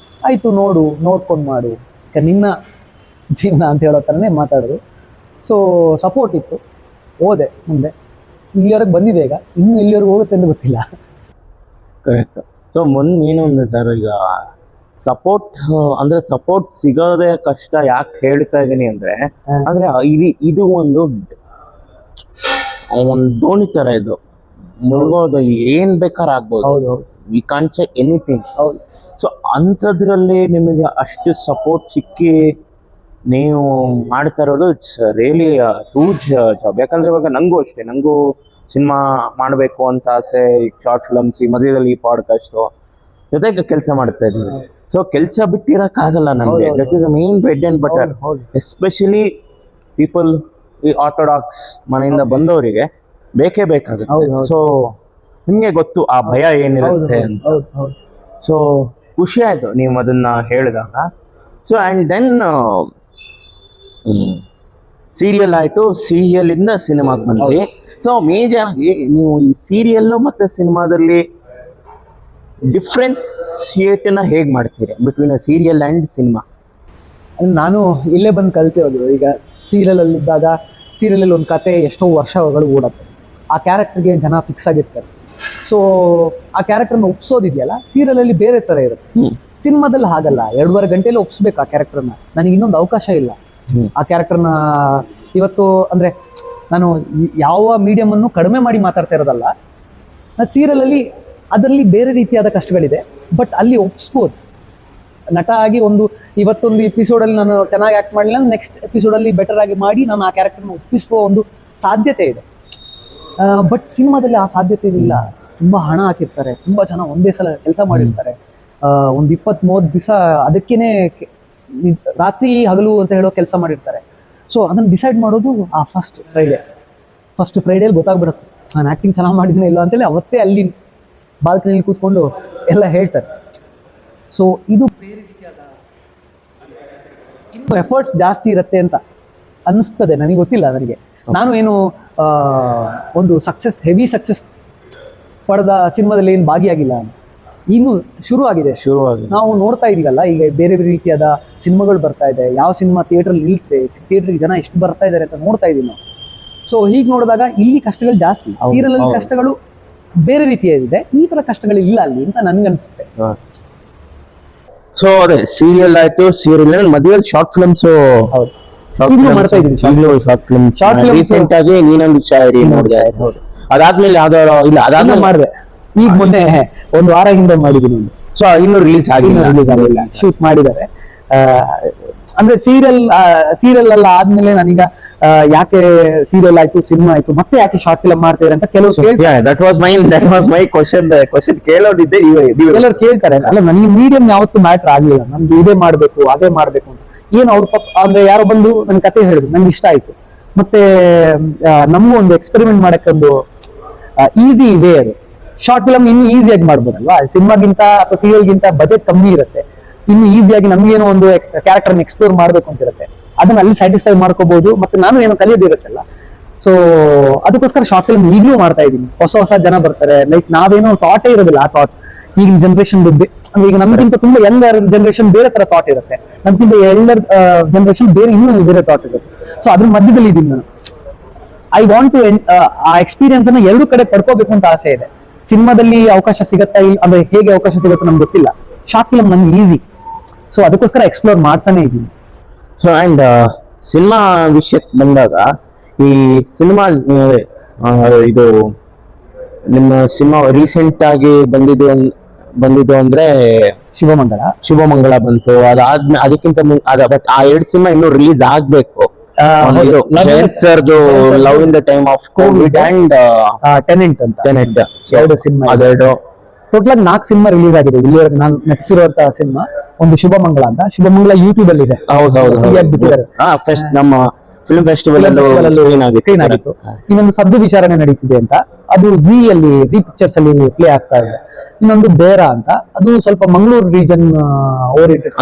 Speaker 1: ಆಯಿತು, ನೋಡ್ಕೊಂಡು ಮಾಡು, ನಿನ್ನ ಜೀವನ ಅಂತ ಹೇಳೋ ಥರನೇ ಮಾತಾಡೋದು. ಸೊ ಸಪೋರ್ಟ್ ಇತ್ತು, ಹೋದೆ ಮುಂದೆ. ಇಲ್ಲಿವರೆಗೆ ಬಂದಿದೆ. ಈಗ ಇನ್ನೂ ಇಲ್ಲಿವರೆಗೆ ಹೋಗುತ್ತೆ ಅಂತ ಗೊತ್ತಿಲ್ಲ.
Speaker 2: ಕರೆಕ್ಟ್. ಸೊ ಇನ್ನೊಂದು ಸರ್, ಈಗ ಸಪೋರ್ಟ್ ಸಿಗೋದೇ ಕಷ್ಟ. ಯಾಕೆ ಹೇಳ್ತಾ ಇದ್ದೀನಿ ಅಂದ್ರೆ ಇದು ಒಂದು ದೋಣಿ ತರ, ಇದು ಮುಳುಗೋದು, ಏನ್ ಬೇಕಾದ್ರೆ ಆಗ್ಬೋದು, we can't say anything. So ಅಂಥದ್ರಲ್ಲಿ ನಿಮಗೆ ಅಷ್ಟು ಸಪೋರ್ಟ್ ಸಿಕ್ಕಿ ನೀವು ಮಾಡ್ತಾ ಇರೋದು, ಇಟ್ಸ್ ರಿಯಲಿ ಹ್ಯೂಜ್ ಜಾಬ್. ಯಾಕಂದ್ರೆ ಇವಾಗ ನಂಗೂ ಸಿನಿಮಾ ಮಾಡಬೇಕು ಅಂತ ಆಸೆ, ಶಾರ್ಟ್ ಫಿಲಮ್ಸ್, ಈ ಮಧ್ಯದಲ್ಲಿ ಪಾಡ್ಕಾಸ್ಟು ಜೊತೆಗೆ ಕೆಲಸ ಮಾಡ್ತಾ ಇದ್ದೀವಿ. ಸೊ ಕೆಲಸ ಬಿಟ್ಟಿರಕ್ಕಾಗಲ್ಲ ನಮಗೆ. That is main bread and butter. Especially people, ಈ ಆರ್ಥೋಡಾಕ್ಸ್ ಮನೆಯಿಂದ ಬಂದವರಿಗೆ ಬೇಕೇ ಬೇಕಾಗುತ್ತೆ. ಸೊ ನಿಮ್ಗೆ ಗೊತ್ತು ಆ ಭಯ ಏನಿರುತ್ತೆ ಅಂತ. ಸೊ ಖುಷಿ ಆಯ್ತು ನೀವು ಅದನ್ನ ಹೇಳಿದಾಗ. ಸೊ ಅಂಡ್ ದೆನ್ ಸೀರಿಯಲ್ ಆಯ್ತು, ಸೀರಿಯಲ್ ಇಂದ ಸಿನಿಮಾಗೆ ಬಂದ್ವಿ. ಸೊ ಮೇಜರ್ ನೀವು ಈ ಸೀರಿಯಲ್ ಮತ್ತೆ ಸಿನಿಮಾದಲ್ಲಿ ಡಿಫ್ರೆನ್ಸಿಯೇಟನ್ನ ಹೇಗೆ ಮಾಡ್ತೀರಿ between a serial and cinema?
Speaker 1: ನಾನು ಇಲ್ಲೇ ಬಂದು ಕಲ್ತಿರೋದು. ಈಗ ಸೀರಿಯಲಲ್ಲಿದ್ದಾಗ ಸೀರಿಯಲಲ್ಲಿ ಒಂದು ಕತೆ ಎಷ್ಟೋ ವರ್ಷಗಳು ಓಡುತ್ತೆ, ಆ ಕ್ಯಾರೆಕ್ಟರ್ಗೆ ಜನ ಫಿಕ್ಸ್ ಆಗಿರ್ತಾರೆ. ಸೊ ಆ ಕ್ಯಾರೆಕ್ಟರ್ನ ಒಪ್ಸೋದಿದೆಯಲ್ಲ, ಸೀರಿಯಲಲ್ಲಿ ಬೇರೆ ಥರ ಇರುತ್ತೆ. ಸಿನಿಮಾದಲ್ಲಿ ಹಾಗಲ್ಲ, 2.5 ಗಂಟೆಯಲ್ಲಿ ಒಪ್ಸ್ಬೇಕು ಆ ಕ್ಯಾರೆಕ್ಟರ್ನ. ನನಗೆ ಇನ್ನೊಂದು ಅವಕಾಶ ಇಲ್ಲ ಆ ಕ್ಯಾರೆಕ್ಟರ್ನ. ಇವತ್ತು ಅಂದರೆ ನಾನು ಯಾವ ಮೀಡಿಯಮ್ ಅನ್ನು ಕಡಿಮೆ ಮಾಡಿ ಮಾತಾಡ್ತಾ ಇರೋದಲ್ಲ. ಸೀರಿಯಲಲ್ಲಿ ಅದರಲ್ಲಿ ಬೇರೆ ರೀತಿಯಾದ ಕಷ್ಟಗಳಿದೆ, ಬಟ್ ಅಲ್ಲಿ ಒಪ್ಸ್ಬೋದು. ನಟ ಆಗಿ ಇವತ್ತೊಂದು ಎಪಿಸೋಡಲ್ಲಿ ನಾನು ಚೆನ್ನಾಗಿ ಆ್ಯಕ್ಟ್ ಮಾಡಲಿಲ್ಲ, ನೆಕ್ಸ್ಟ್ ಎಪಿಸೋಡಲ್ಲಿ ಬೆಟರ್ ಆಗಿ ಮಾಡಿ ನಾನು ಆ ಕ್ಯಾರೆಕ್ಟರ್ನ ಒಪ್ಪಿಸುವ ಒಂದು ಸಾಧ್ಯತೆ ಇದೆ. ಬಟ್ ಸಿನಿಮಾದಲ್ಲಿ ಆ ಸಾಧ್ಯತೆ ಇಲ್ಲ. ತುಂಬ ಹಣ ಹಾಕಿರ್ತಾರೆ, ತುಂಬ ಜನ ಒಂದೇ ಸಲ ಕೆಲಸ ಮಾಡಿರ್ತಾರೆ. ಒಂದು 20-30 ದಿವಸ ಅದಕ್ಕೇನೆ ರಾತ್ರಿ ಹಗಲು ಅಂತ ಹೇಳೋ ಕೆಲಸ ಮಾಡಿರ್ತಾರೆ. ಸೊ ಅದನ್ನು ಡಿಸೈಡ್ ಮಾಡೋದು ಆ ಫಸ್ಟ್ ಫ್ರೈಡೇಲಿ ಗೊತ್ತಾಗ್ಬಿಡುತ್ತೆ ನಾನು ಆ್ಯಕ್ಟಿಂಗ್ ಚೆನ್ನಾಗಿ ಮಾಡಿದ್ದೀನಿ ಇಲ್ಲ ಅಂತೇಳಿ. ಅವತ್ತೇ ಅಲ್ಲಿ ಬಾಲ್ಕನಿಯಲ್ಲಿ ಕೂತ್ಕೊಂಡು ಎಲ್ಲ ಹೇಳ್ತಾರೆ. ಸೊ ಇದು ಬೇರೆ ರೀತಿಯಾದ ಇನ್ನೂ ಎಫರ್ಟ್ಸ್ ಜಾಸ್ತಿ ಇರುತ್ತೆ ಅಂತ ಅನ್ನಿಸ್ತದೆ, ನನಗೆ ಗೊತ್ತಿಲ್ಲ. ನನಗೆ ನಾನು ಏನು ಒಂದು ಹೆವಿ ಸಕ್ಸಸ್ ಪಡೆದ ಸಿನಿಮಾದಲ್ಲಿ ಏನು ಭಾಗಿಯಾಗಿಲ್ಲ. ಇನ್ನು ಶುರು ಆಗಿದೆ. ನಾವು ನೋಡ್ತಾ ಇದೀವಲ್ಲ ಈಗ ಬೇರೆ ಬೇರೆ ರೀತಿಯಾದ ಸಿನಿಮಾಗಳು ಬರ್ತಾ ಇದೆ. ಯಾವ ಸಿನಿಮಾ ಥಿಯೇಟ್ರಲ್ಲಿ ನಿಲ್ತೆ, ಥಿಯೇಟ್ರಿಗೆ ಜನ ಎಷ್ಟು ಬರ್ತಾ ಇದ್ದಾರೆ ಅಂತ ನೋಡ್ತಾ ಇದೀವಿ ನಾವು. ಸೊ ಹೀಗೆ ನೋಡಿದಾಗ ಇಲ್ಲಿ ಕಷ್ಟಗಳು ಜಾಸ್ತಿ, ಸೀರಿಯಲ್ ಅಲ್ಲಿ ಕಷ್ಟಗಳು ಬೇರೆ ರೀತಿಯಾಗಿದೆ, ಈ ತರ ಕಷ್ಟಗಳು ಇಲ್ಲ ಅಲ್ಲಿ ಅಂತ ನನ್ಗನ್ಸುತ್ತೆ.
Speaker 2: ಸೊ ಅದೇ ಸೀರಿಯಲ್ ಆಯ್ತು, ಸೀರಿಯಲ್ ಮಧ್ಯದಲ್ಲಿ ಶಾರ್ಟ್ ಫಿಲ್ಮ್ಸ್
Speaker 1: ಮಾಡ್ತಾ ಇದೀನಿ.
Speaker 2: ಶಾರ್ಟ್ ಫಿಲ್ಮ್ಸ್ ರೀಸೆಂಟ್ ಆಗಿ ನೀನೊಂದು ಶಾಯರಿ ನೋಡಿದೆ. ಅದಾದ್ಮೇಲೆ ಯಾವ್ದಾದ್ರು ಇಲ್ಲ, ಅದಾದ್ಮೇಲೆ
Speaker 1: ಮಾಡಿದೆ. ಈಗ ಮೊನ್ನೆ ಒಂದು ವಾರ ಹಿಂದೆ ಮಾಡಿದೀನಿ.
Speaker 2: ಸೊ ಇನ್ನು ರಿಲೀಸ್ ಆಗಿಲ್ಲ,
Speaker 1: ಶೂಟ್ ಮಾಡಿದ್ದಾರೆ. ಅಂದ್ರೆ ಸೀರಿಯಲ್ ಎಲ್ಲ ಆದ್ಮೇಲೆ ನಾನೀಗ ಯಾಕೆ ಸೀರಿಯಲ್ ಆಯ್ತು, ಸಿನಿಮಾ ಆಯ್ತು, ಮತ್ತೆ ಯಾಕೆ ಶಾರ್ಟ್ ಫಿಲ್ಮ್ ಮಾಡ್ತೀರಾ ಅಂತ ಕೆಲವರು
Speaker 2: ದಟ್ ವಾಸ್ ಮೈ ಕ್ವಶನ್ ಕೇಳೋದಿದ್ದೆ.
Speaker 1: ಕೆಲವರು ಕೇಳ್ತಾರೆ. ಅಲ್ಲ, ನನಗೆ ಮೀಡಿಯಂ ಯಾವತ್ತು ಮ್ಯಾಟರ್ ಆಗ್ಲಿಲ್ಲ. ನಮ್ದು ಇದೇ ಮಾಡ್ಬೇಕು ಅದೇ ಮಾಡ್ಬೇಕು ಅಂತ. ಏನು ಅವ್ರ ಅಂದ್ರೆ ಯಾರೋ ಬಂದು ನನ್ ಕತೆ ಹೇಳಿದ್ರು, ನಂಗೆ ಇಷ್ಟ ಆಯ್ತು. ಮತ್ತೆ ನಮಗೂ ಒಂದು ಎಕ್ಸ್ಪೆರಿಮೆಂಟ್ ಮಾಡಕ್ಕೆ ಒಂದು ಈಸಿ ವೇ ಅದು. ಶಾರ್ಟ್ ಫಿಲಮ್ ಇನ್ನು ಈಸಿಯಾಗಿ ಮಾಡ್ಬೋದಲ್ವಾ, ಸಿನಿಮಾಗಿಂತ ಅಥವಾ ಸೀರಿಯಲ್ಗಿಂತ ಬಜೆಟ್ ಕಮ್ಮಿ ಇರುತ್ತೆ. ಇನ್ನು ಈಸಿಯಾಗಿ ನಮ್ಗೇನೋ ಒಂದು ಕ್ಯಾರೆಕ್ಟರ್ನ ಎಕ್ಸ್ಪ್ಲೋರ್ ಮಾಡ್ಬೇಕು ಅಂತ ಇರುತ್ತೆ, ಅದನ್ನ ಅಲ್ಲಿ ಸ್ಯಾಟಿಸ್ಫೈ ಮಾಡ್ಕೋಬಹುದು. ಮತ್ತೆ ನಾನು ಏನೋ ಕಲಿಯೋದಿರುತ್ತಲ್ಲ, ಸೊ ಅದಕ್ಕೋಸ್ಕರ ಶಾರ್ಟ್ ಫಿಲ್ಮ್ ಈಗಲೂ ಮಾಡ್ತಾ ಇದ್ದೀನಿ. ಹೊಸ ಜನ ಬರ್ತಾರೆ, ಲೈಕ್ ನಾವೇನೋ ಥಾಟೇ ಇರೋದಿಲ್ಲ. ಆ ಥಾಟ್ ಈಗಿನ ಜನರೇಷನ್ ಈಗ ನಮ್ಗಿಂತ ತುಂಬಾ ಯಂಗರ್ ಜನರೇಷನ್ ಬೇರೆ ತರ ಥಾಟ್ ಇರುತ್ತೆ, ನಮ್ಗಿಂತ ಎಲ್ಡರ್ ಜನರೇಷನ್ ಇನ್ನೂ ಬೇರೆ ಥಾಟ್ ಇರುತ್ತೆ. ಸೊ ಅದ್ರ ಮಧ್ಯದಲ್ಲಿ ಇದ್ದೀನಿ ನಾನು. ಐ ವಾಂಟ್ ಟು ಆ ಎಕ್ಸ್ಪೀರಿಯನ್ಸ್ ಅನ್ನ ಎರಡೂ ಕಡೆ ಪಡ್ಕೋಬೇಕು ಅಂತ ಆಸೆ ಇದೆ. ಸಿನಿಮಾದಲ್ಲಿ ಅವಕಾಶ ಸಿಗತ್ತಾ ಇಲ್ಲ ಅಂದ್ರೆ ಹೇಗೆ ಅವಕಾಶ ಸಿಗುತ್ತೋ ನಮ್ಗೆ ಗೊತ್ತಿಲ್ಲ. ಶಾರ್ಟ್ ಫಿಲ್ಮ್ ನಮ್ಗೆ ಈಸಿ, ಸೊ ಅದಕ್ಕೋಸ್ಕರ ಎಕ್ಸ್ಪ್ಲೋರ್ ಮಾಡ್ತಾನೆ ಇದ್ದೀನಿ.
Speaker 2: ಸೊ ಅಂಡ್ ಸಿನಿಮಾ ವಿಷಯಕ್ಕೆ ಬಂದಾಗ, ಈ ಸಿನಿಮಾ ಇದು ನಿಮ್ಮ ಸಿನಿಮಾ ರೀಸೆಂಟ್ ಆಗಿ ಬಂದಿದ್ದು ಅಂದ್ರೆ ಶುಭಮಂಗಳ ಬಂತು. ಅದಾದ್ಮೇಲೆ ಅದಕ್ಕಿಂತ ಬಟ್ ಆ 2 ಸಿನಿಮಾ ಇನ್ನೂ ರಿಲೀಸ್ ಆಗ್ಬೇಕು. ಜಯಂತ್ ಸರ್ದು love in the time of Covid and
Speaker 1: tenant ಅಂತ ಎರಡು ಸಿನಿಮಾ.
Speaker 2: ಅದೆರಡು
Speaker 1: ಟೋಟಲ್ 4 ಸಿನಿಮಾ ರಿಲೀಸ್ ಆಗಿದೆ ಇಲ್ಲಿವರೆಗೆ ನಾನು ನಟಿಸಿರುವಂತಹ ಸಿನಿಮಾ. ಒಂದು ಶುಭಮಂಗಳ ಅಂತ, ಶುಭಮಂಗಳ ಯೂಟ್ಯೂಬ್ ಅಲ್ಲಿ ಇದೆ.
Speaker 2: ನಮ್ಮ ಫಿಲ್ಮ್ ಫೆಸ್ಟಿವಲ್ ಸ್ಕ್ರೀನ್ ಆಗಿತ್ತು.
Speaker 1: ಇನ್ನೊಂದು ಸದ್ದು ವಿಚಾರಣೆ ನಡೀತಿದೆ ಅಂತ, ಅದು ಜಿ ಪಿಕ್ಚರ್ಸ್ ಅಲ್ಲಿ ಪ್ಲೇ ಆಗ್ತಾ ಇದೆ. ಇನ್ನೊಂದು ಬೇರ ಅಂತ, ಅದು ಸ್ವಲ್ಪ ಮಂಗಳೂರು ರೀಜನ್ ಓರಿಯೆಂಟೆಡ್.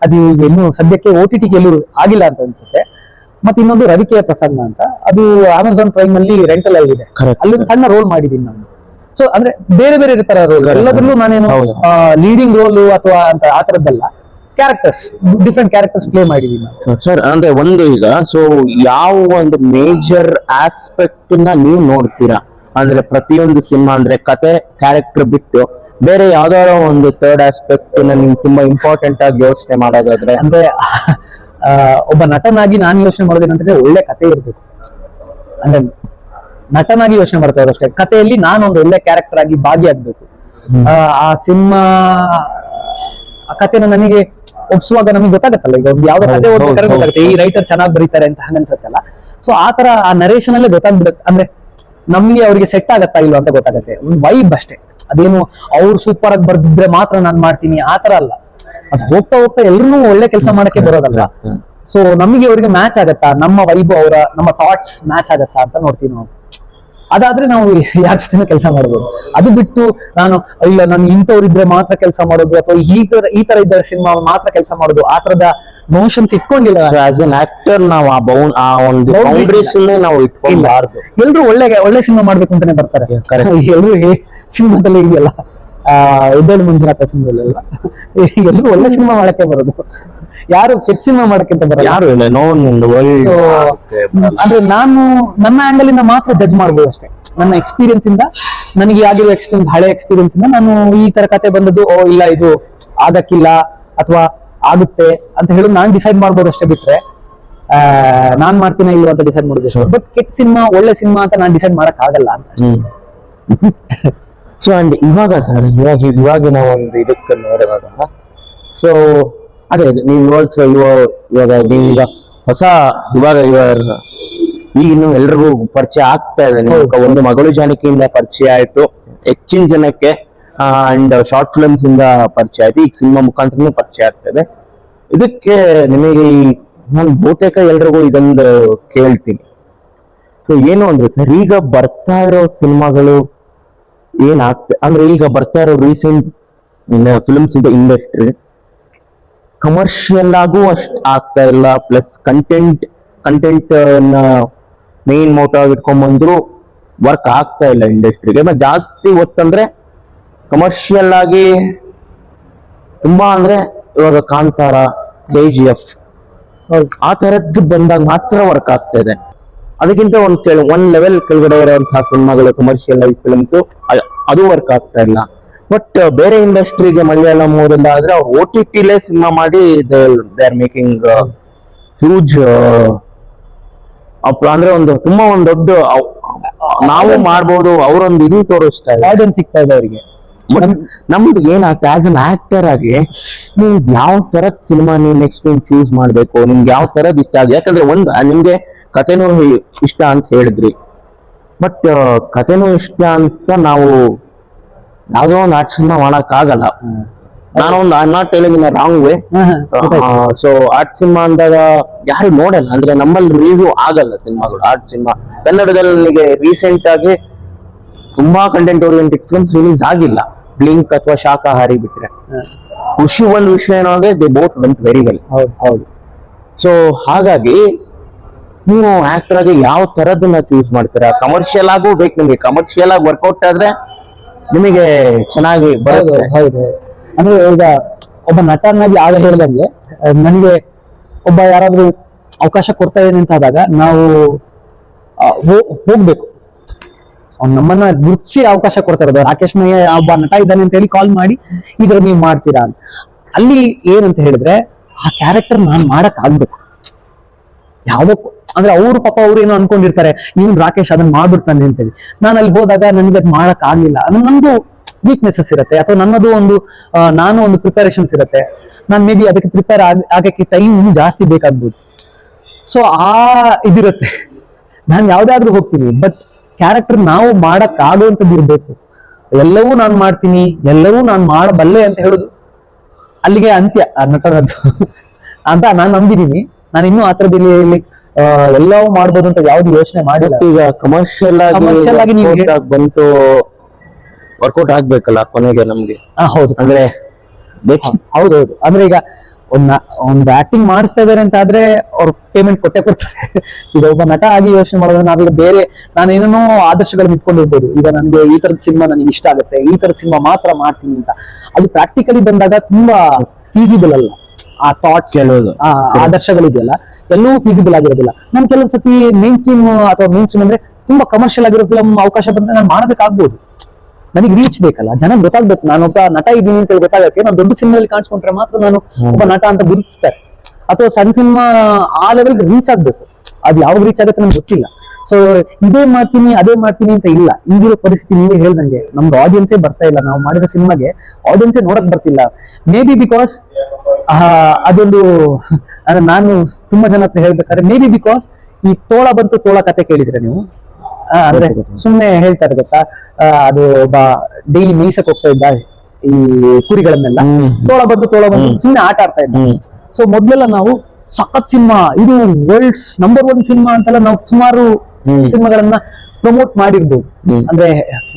Speaker 1: ಅದು ಇನ್ನು ಸದ್ಯಕ್ಕೆ OTT ಎಲ್ಲೂ ಆಗಿಲ್ಲ ಅಂತ ಅನ್ಸುತ್ತೆ. ಮತ್ತೆ ಇನ್ನೊಂದು ರವಿಕೆಯ ಪ್ರಸಂಗ ಅಂತ, ಅದು ಅಮೆಝಾನ್ ಪ್ರೈಮ್ ಅಲ್ಲಿ ರೆಂಟಲ್ ಆಗಿದೆ. ಅಲ್ಲಿ ಒಂದು ಸಣ್ಣ ರೋಲ್ ಮಾಡಿದೀನಿ ನಾನು. ಸೊ ಅಂದ್ರೆ ಬೇರೆ ಬೇರೆ ಇರ್ತಾರ ರೋಲ್, ಎಲ್ಲದರಲ್ಲೂ ನಾನೇನು ಲೀಡಿಂಗ್ ರೋಲ್ ಅಥವಾ ಅಂತ ಆ ತರದ್ದಲ್ಲ, ಡಿಫ್ರೆಂಟ್ ಕ್ಯಾರೆಕ್ಟರ್ಸ್ ಪ್ಲೇ ಮಾಡಿದೀನಿ
Speaker 2: ಸರ್. ಅಂದ್ರೆ ಒಂದು ಈಗ ಸೊ ಯಾವ ಒಂದು ಮೇಜರ್ ಆಸ್ಪೆಕ್ಟ್ ನ ನೀವು ನೋಡ್ತೀರಾ? ಅಂದ್ರೆ ಪ್ರತಿಯೊಂದು ಸಿನಿಮಾ ಅಂದ್ರೆ ಕತೆ, ಕ್ಯಾರೆಕ್ಟರ್ ಬಿಟ್ಟು ಬೇರೆ ಯಾವ್ದಾರ ಒಂದು ಥರ್ಡ್ ಆಸ್ಪೆಕ್ಟ್ ನಿಮ್ಗೆ ತುಂಬಾ ಇಂಪಾರ್ಟೆಂಟ್ ಆಗಿ ಯೋಚನೆ ಮಾಡೋದಾದ್ರೆ?
Speaker 1: ಅಂದ್ರೆ ಒಬ್ಬ ನಟನಾಗಿ ನಾನು ಯೋಚನೆ ಮಾಡೋದೇನಂತಂದ್ರೆ ಒಳ್ಳೆ ಕತೆ ಇರ್ಬೇಕು. ಅಂದ್ರೆ ನಟನಾಗಿ ಯೋಚನೆ ಮಾಡ್ತಾ ಇರೋ ಅಷ್ಟೇ, ಕಥೆಯಲ್ಲಿ ನಾನು ಒಂದು ಒಳ್ಳೆ ಕ್ಯಾರೆಕ್ಟರ್ ಆಗಿ ಭಾಗಿಯಾಗ್ಬೇಕು. ಆ ಸಿನಿಮಾ ಆ ಕಥೆನ ನನಗೆ ಒಪ್ಸುವಾಗ ನಮಗೆ ಗೊತ್ತಾಗತ್ತಲ್ಲ, ಈಗ ಒಂದು ಯಾವ್ದೋ ಕತೆ ಓದ್ಬೇಕಾದ್ರೆ ಗೊತ್ತಾಗುತ್ತೆ ಈ ರೈಟರ್ ಚೆನ್ನಾಗಿ ಬರೀತಾರೆ ಅಂತ ಹಂಗನ್ಸತ್ತಲ್ಲ. ಸೊ ಆ ತರ ಆ ನರೇಷನ್ ಅಲ್ಲೇ ಗೊತ್ತಾಗ್ಬಿಡುತ್ತೆ. ಅಂದ್ರೆ ನಮ್ಗೆ ಅವ್ರಿಗೆ ಸೆಟ್ ಆಗತ್ತಾ ಇಲ್ವಾ ಅಂತ ಗೊತ್ತಾಗತ್ತೆ. ಒಂದು ವೈಬ್ ಅಷ್ಟೇ, ಅದೇನು ಅವ್ರು ಸೂಪರ್ ಆಗಿ ಬರ್ದಿದ್ರೆ ಮಾತ್ರ ನಾನ್ ಮಾಡ್ತೀನಿ ಆ ತರ ಅಲ್ಲ. ಅದು ಹೋಗ್ತಾ ಹೋಗ್ತಾ ಎಲ್ರೂ ಒಳ್ಳೆ ಕೆಲಸ ಮಾಡಕ್ಕೆ ಬರೋದಲ್ಲ. ಸೊ ನಮಗೆ ಅವ್ರಿಗೆ ಮ್ಯಾಚ್ ಆಗತ್ತಾ, ನಮ್ಮ ವೈಬ್ ನಮ್ಮ ಥಾಟ್ಸ್ ಮ್ಯಾಚ್ ಆಗತ್ತಾ ಅಂತ ನೋಡ್ತೀವಿ ನಾವು. ಅದಾದ್ರೆ ನಾವು ಯಾರ ಜೊತೆ ಕೆಲಸ ಮಾಡ್ಬೋದು. ಅದು ಬಿಟ್ಟು ನಾನು ಇಂಥವ್ರಿದ್ರೆ ಮಾತ್ರ ಕೆಲಸ ಮಾಡೋದು ಅಥವಾ ಈ ತರ ಇದ್ದ ಸಿನಿಮಾ ಮಾತ್ರ ಕೆಲಸ ಮಾಡೋದು, ಆ ತರದ ನೋಷನ್ಸ್ ಇಟ್ಕೊಂಡಿಲ್ಲ.
Speaker 2: ಆಸ್ ಎನ್ ಆಕ್ಟರ್ ನಾವು ಆ ಒಂದು ಬೌಂಡರೀಸ್ ನಾವು ಇಟ್ಕೊಂಡ್ಬಾರ್ದು.
Speaker 1: ಎಲ್ರು ಒಳ್ಳೆ ಸಿನಿಮಾ ಮಾಡ್ಬೇಕು ಅಂತಾನೆ ಬರ್ತಾರೆ. ಎಲ್ರು ಸಿನಿಮಾದಲ್ಲಿ ಇದೆಯಲ್ಲ, ಎದ್ದೇಳು ಮಂಜುನಾಥ ಸಿನಿಮಾದಲ್ಲೆಲ್ಲ ಎಲ್ರು ಒಳ್ಳೆ ಸಿನಿಮಾ ಮಾಡಕ್ಕೆ ಬರೋದು, ಯಾರು ಕೆಟ್ಟ ಸಿನಿಮಾ ಮಾಡಕ್ಕೆ ಅಂತ ಬರೋದು
Speaker 2: ಯಾರು ಇಲ್ಲ.
Speaker 1: ಅಂದ್ರೆ ನಾನು ನನ್ನ ಆಂಗಲ್ ಇಂದ ಮಾತ್ರ ಜಡ್ಜ್ ಮಾಡ್ಬೋದು ಅಷ್ಟೇ. ನನ್ನ ಎಕ್ಸ್ಪೀರಿಯನ್ಸ್ ಇಂದ, ನನಗೆ ಆಗಿರೋ ಎಕ್ಸ್ಪೀರಿಯನ್ಸ್, ಹಳೆ ಎಕ್ಸ್ಪೀರಿಯನ್ಸ್ ಇಂದ ನಾನು ಈ ತರ ಕತೆ ಬಂದದ್ದು, ಇಲ್ಲ ಇದು ಆಗಕ್ಕಿಲ್ಲ ಅಥವಾ ಆಗುತ್ತೆ ಅಂತ ಹೇಳಿ ನಾನ್ ಡಿಸೈಡ್ ಮಾಡ್ಬೋದು ಅಷ್ಟೇ. ಬಿಟ್ರೆ ನಾನ್ ಮಾಡ್ತೀನ ಇಲ್ಲ ಅಂತ ಡಿಸೈಡ್ ಮಾಡೋದು. ಬಟ್ ಕೆಟ್ಟ ಸಿನಿಮಾ ಒಳ್ಳೆ ಸಿನಿಮಾ ಅಂತ ನಾನ್ ಡಿಸೈಡ್ ಮಾಡಕ್ ಆಗಲ್ಲ ಅಂತ.
Speaker 2: ಸೊ ಅಂಡ್ ಇವಾಗ ಸರ್, ಇವಾಗಿನ ಒಂದು ಇದಕ್ಕೆ ನೋಡುವಾಗ, ಸೊ ಅದೇ ನೀವು ಇವಾಗ ನೀವೀಗ ಹೊಸ ಇನ್ನು ಎಲ್ರಿಗೂ ಪರಿಚಯ ಆಗ್ತಾ ಇದೆ. ಒಂದು ಮಗಳು ಜಾನಕಿಯಿಂದ ಪರಿಚಯ ಆಯ್ತು, ಹೆಚ್ಚಿನ ಜನಕ್ಕೆ ಅಂಡ್ ಶಾರ್ಟ್ ಫಿಲ್ಮ್ಸ್ ಇಂದ ಪರಿಚಯ ಆಯ್ತು, ಈಗ ಸಿನಿಮಾ ಮುಖಾಂತರ ಪರಿಚಯ ಆಗ್ತದೆ. ಇದಕ್ಕೆ ನಿಮಗೆ ನಾನು ಬಹುತೇಕ ಎಲ್ರಿಗೂ ಇದೊಂದು ಕೇಳ್ತೀನಿ. ಸೊ ಏನು ಅಂದ್ರೆ ಸರ್, ಈಗ ಬರ್ತಾ ಇರೋ ಸಿನಿಮಾಗಳು ಏನಾಗ್ತದೆ ಅಂದ್ರೆ, ಈಗ ಬರ್ತಾ ಇರೋ ರೀಸೆಂಟ್ ಫಿಲ್ಮ್ಸ್ ಇಂಡಸ್ಟ್ರಿ ಕಮರ್ಷಿಯಲ್ ಆಗೂ ಅಷ್ಟು ಆಗ್ತಾ ಇಲ್ಲ, ಪ್ಲಸ್ ಕಂಟೆಂಟ್ ಮೇನ್ ಮೋಟೋ ಆಗಿ ಇಟ್ಕೊಂಡ್ಬಂದ್ರು ವರ್ಕ್ ಆಗ್ತಾ ಇಲ್ಲ ಇಂಡಸ್ಟ್ರಿಗೆ. ಮತ್ತೆ ಜಾಸ್ತಿ ಒತ್ತಂದ್ರೆ ಕಮರ್ಷಿಯಲ್ ಆಗಿ ತುಂಬಾ ಅಂದ್ರೆ ಇವಾಗ ಕಾಂತಾರ, KGF ಆ ತರದ್ದು ಬಂದಾಗ ಮಾತ್ರ ವರ್ಕ್ ಆಗ್ತಾ ಇದೆ. ಅದಕ್ಕಿಂತ ಒಂದ್ ಲೆವೆಲ್ ಕೆಳಗಡೆ ಇರುವಂತಹ ಸಿನಿಮಾಗಳು, ಕಮರ್ಷಿಯಲ್ ಲೈಫ್ ಫಿಲ್ಮ್ಸ್ ಅದು ವರ್ಕ್ ಆಗ್ತಾ ಇಲ್ಲ. ಬಟ್ ಬೇರೆ ಇಂಡಸ್ಟ್ರಿಗೆ ಮಲಯಾಳಂ ಊರಿಂದ ಆದ್ರೆ OTT ಸಿನಿಮಾ ಮಾಡಿ ದೇ ಆರ್ ಮೇಕಿಂಗ್ ಹ್ಯೂಜ್ ಅಂದ್ರೆ ತುಂಬಾ ಒಂದು ದೊಡ್ಡ ನಾವು ಮಾಡ್ಬೋದು ಅವರೊಂದು ಇದು ತೋರಿಸ್ತಾ ಇದೆ,
Speaker 1: ಆಡಿಯನ್ಸ್ ಸಿಗ್ತಾ ಇದೆ ಅವರಿಗೆ.
Speaker 2: ನಮ್ದು ಏನಾಗ್ತದೆ ಆಸ್ ಅನ್ ಆಕ್ಟರ್ ಆಗಿ ನೀವು ಯಾವ ತರದ್ ಸಿನಿಮಾ ನೀವು ನೆಕ್ಸ್ಟ್ ಚೂಸ್ ಮಾಡ್ಬೇಕು, ನಿಮ್ಗೆ ಯಾವ ತರದ್ ಇಷ್ಟ ಆಗಿದೆ. ಯಾಕಂದ್ರೆ ನಿಮ್ಗೆ ಕಥೆನೂ ಇಷ್ಟ ಅಂತ ಹೇಳಿದ್ರಿ, ಬಟ್ ಕಥೆನೂ ಇಷ್ಟ ಅಂತ ನಾವು ಯಾವ್ದೋ ಒಂದು ಆರ್ಟ್ ಸಿನಿಮಾ ಮಾಡಕ್ ಆಗಲ್ಲ. ನಾನೊಂದು I not telling in wrong way. So art cinema ಅಂದಾಗ ಯಾರು ನೋಡಲ್ಲ, ಅಂದ್ರೆ ನಮ್ಮಲ್ಲಿ ರಿಲೀಸು ಆಗಲ್ಲ ಸಿನಿಮಾಗಳು. ಆರ್ಟ್ ಸಿನಿಮಾ ಕನ್ನಡದಲ್ಲಿ ನನಗೆ ರೀಸೆಂಟ್ ಆಗಿ ತುಂಬಾ ಕಂಟೆಂಟ್ ಓರಿಯೆಂಟೆಡ್ ಫಿಲ್ಮ್ಸ್ ರಿಲೀಸ್ ಆಗಿಲ್ಲ, ಬ್ಲಿಂಕ್ ಅಥವಾ ಶಾಕಾಹಾರಿ ಬಿಟ್ರೆ. ಖುಷಿ ಒಂದು ವಿಷಯ ಏನೋ ಅಂದ್ರೆ they both vent very well.
Speaker 1: ಹೌದು.
Speaker 2: ಸೊ ಹಾಗಾಗಿ ನೀವು ಆಕ್ಟರ್ ಆಗಿ ಯಾವ ತರದನ್ನ ಚೂಸ್ ಮಾಡ್ತೀರಾ? ಕಮರ್ಷಿಯಲ್ ಆಗು ಬೇಕು ನಿಮ್ಗೆ, ಕಮರ್ಷಿಯಲ್ ಆಗಿ ವರ್ಕೌಟ್ ಆದ್ರೆ ನಿಮಗೆ ಚೆನ್ನಾಗಿ ಬರುತ್ತೆ.
Speaker 1: ಹೌದು. ಅಂದ್ರೆ ಈಗ ಒಬ್ಬ ನಟನಾಗಿ ಆಗ ಹೇಳ್ದಂಗೆ ನನಗೆ ಒಬ್ಬ ಯಾರಾದ್ರೂ ಅವಕಾಶ ಕೊಡ್ತಾ ಇದ್ದೇನೆ ಅಂತ ಆದಾಗ ನಾವು ಹೋಗ್ಬೇಕು. ಅವ್ನು ನಮ್ಮನ್ನ ಗುರುತಿಸಿ ಅವಕಾಶ ಕೊಡ್ತಾ ಇರೋದು. ರಾಕೇಶ್ ಮಯ್ಯ ಒಬ್ಬ ನಟ ಇದ್ದಾನೆ ಅಂತ ಹೇಳಿ ಕಾಲ್ ಮಾಡಿ ಈಗ ನೀವು ಮಾಡ್ತೀರಾ ಅಂತ. ಅಲ್ಲಿ ಏನಂತ ಹೇಳಿದ್ರೆ ಆ ಕ್ಯಾರೆಕ್ಟರ್ ನಾನ್ ಮಾಡಕ್ ಆಗ್ಬೇಕು. ಯಾವ್ದಕ್ಕೂ ಅಂದ್ರೆ ಅವ್ರು ಪಾಪ ಅವ್ರು ಏನೋ ಅನ್ಕೊಂಡಿರ್ತಾರೆ, ನೀನು ರಾಕೇಶ್ ಅದನ್ನ ಮಾಡ್ಬಿಡ್ತಾನೆ ಅಂತೇಳಿ. ನಾನು ಅಲ್ಲಿ ಹೋದಾಗ ನನಗೆ ಅದ್ ಮಾಡಕ್ ಆಗ್ಲಿಲ್ಲ. ನಮ್ದು ವೀಕ್ನೆಸಸ್ ಇರುತ್ತೆ, ಅಥವಾ ನನ್ನದು ನಾನು ಒಂದು ಪ್ರಿಪರೇಷನ್ಸ್ ಇರುತ್ತೆ. ನಾನು ಮೇ ಬಿ ಅದಕ್ಕೆ ಪ್ರಿಪೇರ್ ಆಗಕ್ಕೆ ಟೈಮ್ ಜಾಸ್ತಿ ಬೇಕಾಗ್ಬೋದು. ಸೊ ಇದಿರುತ್ತೆ. ನಾನು ಯಾವ್ದಾದ್ರೂ ಹೋಗ್ತೀನಿ, ಬಟ್ ಕ್ಯಾರೆಕ್ಟರ್ ನಾವು ಮಾಡಕ್ ಆಗುವಂಥದ್ದು ಇರ್ಬೇಕು. ಎಲ್ಲವೂ ನಾನು ಮಾಡ್ತೀನಿ, ಎಲ್ಲವೂ ನಾನು ಮಾಡಬಲ್ಲೆ ಅಂತ ಹೇಳುದು ಅಲ್ಲಿಗೆ ಅಂತ್ಯ ನಟನದ್ದು ಅಂತ ನಾನು ನಂಬಿದೀನಿ. ನಾನು ಇನ್ನೂ ಆ ಥರದಲ್ಲಿ ಎಲ್ಲವೂ ಮಾಡ್ಬೋದು ಅಂತ ಯಾವ್ದು ಯೋಚನೆ ಮಾಡಿಲ್ಲ.
Speaker 2: ಈಗ ಕಮರ್ಷಿಯಲ್ ಆಗಿ ನೀವು ಬಂತು ವರ್ಕೌಟ್ ಆಗ್ಬೇಕಲ್ಲ ಕೊನೆಗೆ ನಮ್ಗೆ.
Speaker 1: ಹೌದು,
Speaker 2: ಅಂದ್ರೆ
Speaker 1: ಹೌದೌದು. ಅಂದ್ರೆ ಈಗ ಒಂದು ಆಕ್ಟಿಂಗ್ ಮಾಡಿಸ್ತಾ ಇದಾರೆ ಅಂತ ಆದ್ರೆ ಅವ್ರು ಪೇಮೆಂಟ್ ಕೊಟ್ಟೆ ಕೊಡ್ತಾರೆ. ಈಗ ಒಬ್ಬ ನಟ ಆಗಿ ಯೋಚನೆ ಮಾಡೋದ್ರೆ ನಾವೀಗ ಬೇರೆ ನಾನೇನೋ ಆದರ್ಶಗಳನ್ನ ಇಟ್ಕೊಂಡಿರ್ಬೋದು. ಈಗ ನನ್ಗೆ ಈ ತರದ ಸಿನಿಮಾ ನನಗೆ ಇಷ್ಟ ಆಗುತ್ತೆ, ಈ ತರದ ಸಿನಿಮಾ ಮಾತ್ರ ಮಾಡ್ತೀನಿ ಅಂತ. ಅದು ಪ್ರಾಕ್ಟಿಕಲಿ ಬಂದಾಗ ತುಂಬಾ ಫೀಸಿಬಲ್ ಅಲ್ಲ. ಆ ಥಾಟ್ಸ್ ಆದರ್ಶಗಳಿದೆಯಲ್ಲ ಎಲ್ಲವೂ ಫೀಸಿಬಲ್ ಆಗಿರೋದಿಲ್ಲ. ನಾನು ಕೆಲವು ಸತಿ ಮೇನ್ ಸ್ಟ್ರೀಮ್ ಅಥವಾ ಮೇನ್ ಸ್ಟ್ರೀಮ್ ಅಂದ್ರೆ ತುಂಬಾ ಕಮರ್ಷಿಯಲ್ ಆಗಿರೋ ಫಿಲಮ್ ಅವಕಾಶ ಬಂದ್ರೆ ನಾನು ಮಾಡೋದಕ್ಕಾಗ್ಬೋದು. ನನಗೆ ರೀಚ್ ಬೇಕಲ್ಲ, ಜನ ಗೊತ್ತಾಗ್ಬೇಕು ನಾನೊಬ್ಬ ನಟ ಇದ್ದೀನಿ ಅಂತ ಗೊತ್ತಾಗಕ್ಕೆ. ನಾನು ದೊಡ್ಡ ಸಿನಿಮಾದಲ್ಲಿ ಕಾಣಿಸ್ಕೊಂಡ್ರೆ ಮಾತ್ರ ನಾನು ಒಬ್ಬ ನಟ ಅಂತ ಗುರುತಿಸ್ತಾರೆ. ಅಥವಾ ಸಣ್ಣ ಸಿನಿಮಾ ಆ ಲೆವೆಲ್ ರೀಚ್ ಆಗ್ಬೇಕು. ಅದು ಯಾವಾಗ ರೀಚ್ ಆಗುತ್ತೆ ನಮ್ಗೆ ಗೊತ್ತಿಲ್ಲ. ಸೊ ಇದೇ ಮಾಡ್ತೀನಿ ಅದೇ ಮಾಡ್ತೀನಿ ಅಂತ ಇಲ್ಲ. ಈಗಿರೋ ಪರಿಸ್ಥಿತಿ ನೀವೇ ಹೇಳ್ದಂಗೆ ನಮ್ಗೆ ಆಡಿಯನ್ಸೇ ಬರ್ತಾ ಇಲ್ಲ. ನಾವು ಮಾಡಿರೋ ಸಿನಿಮಾಗೆ ಆಡಿಯನ್ಸೇ ನೋಡಕ್ ಬರ್ತಿಲ್ಲ. ಮೇ ಬಿ ಬಿಕಾಸ್ ಅದೊಂದು ನಾನು ತುಂಬಾ ಜನ ಹತ್ರ ಹೇಳ್ಬೇಕಾದ್ರೆ ಮೇ ಬಿ ಬಿಕಾಸ್ ಈ ತೋಳ ಬಂತು ತೋಳ ಕತೆ ಕೇಳಿದ್ರೆ ನೀವು, ಅಂದ್ರೆ ಸುಮ್ನೆ ಹೇಳ್ತಾರೆ ಗೊತ್ತಾ, ಅದು ಒಬ್ಬ ಡೈಲಿ ಮೇಯ್ಸಕ್ ಹೋಗ್ತಾ ಇದ್ದ ಈ ಕುರಿಗಳನ್ನೆಲ್ಲ, ತೋಳ ಬಂದು ಸುಮ್ನೆ ಆಟ ಆಡ್ತಾ ಇದ್ದ. ಸೊ ಮೊದ್ಲೆಲ್ಲ ನಾವು ಸಖತ್ ಸಿನಿಮಾ, ಇದು ವರ್ಲ್ಡ್ಸ್ ನಂಬರ್ 1 ಸಿನಿಮಾ ಅಂತೆಲ್ಲ ನಾವು ಸುಮಾರು ಸಿನಿಮಾಗಳನ್ನ ಪ್ರಮೋಟ್ ಮಾಡಿರ್ಬೋದು. ಅಂದ್ರೆ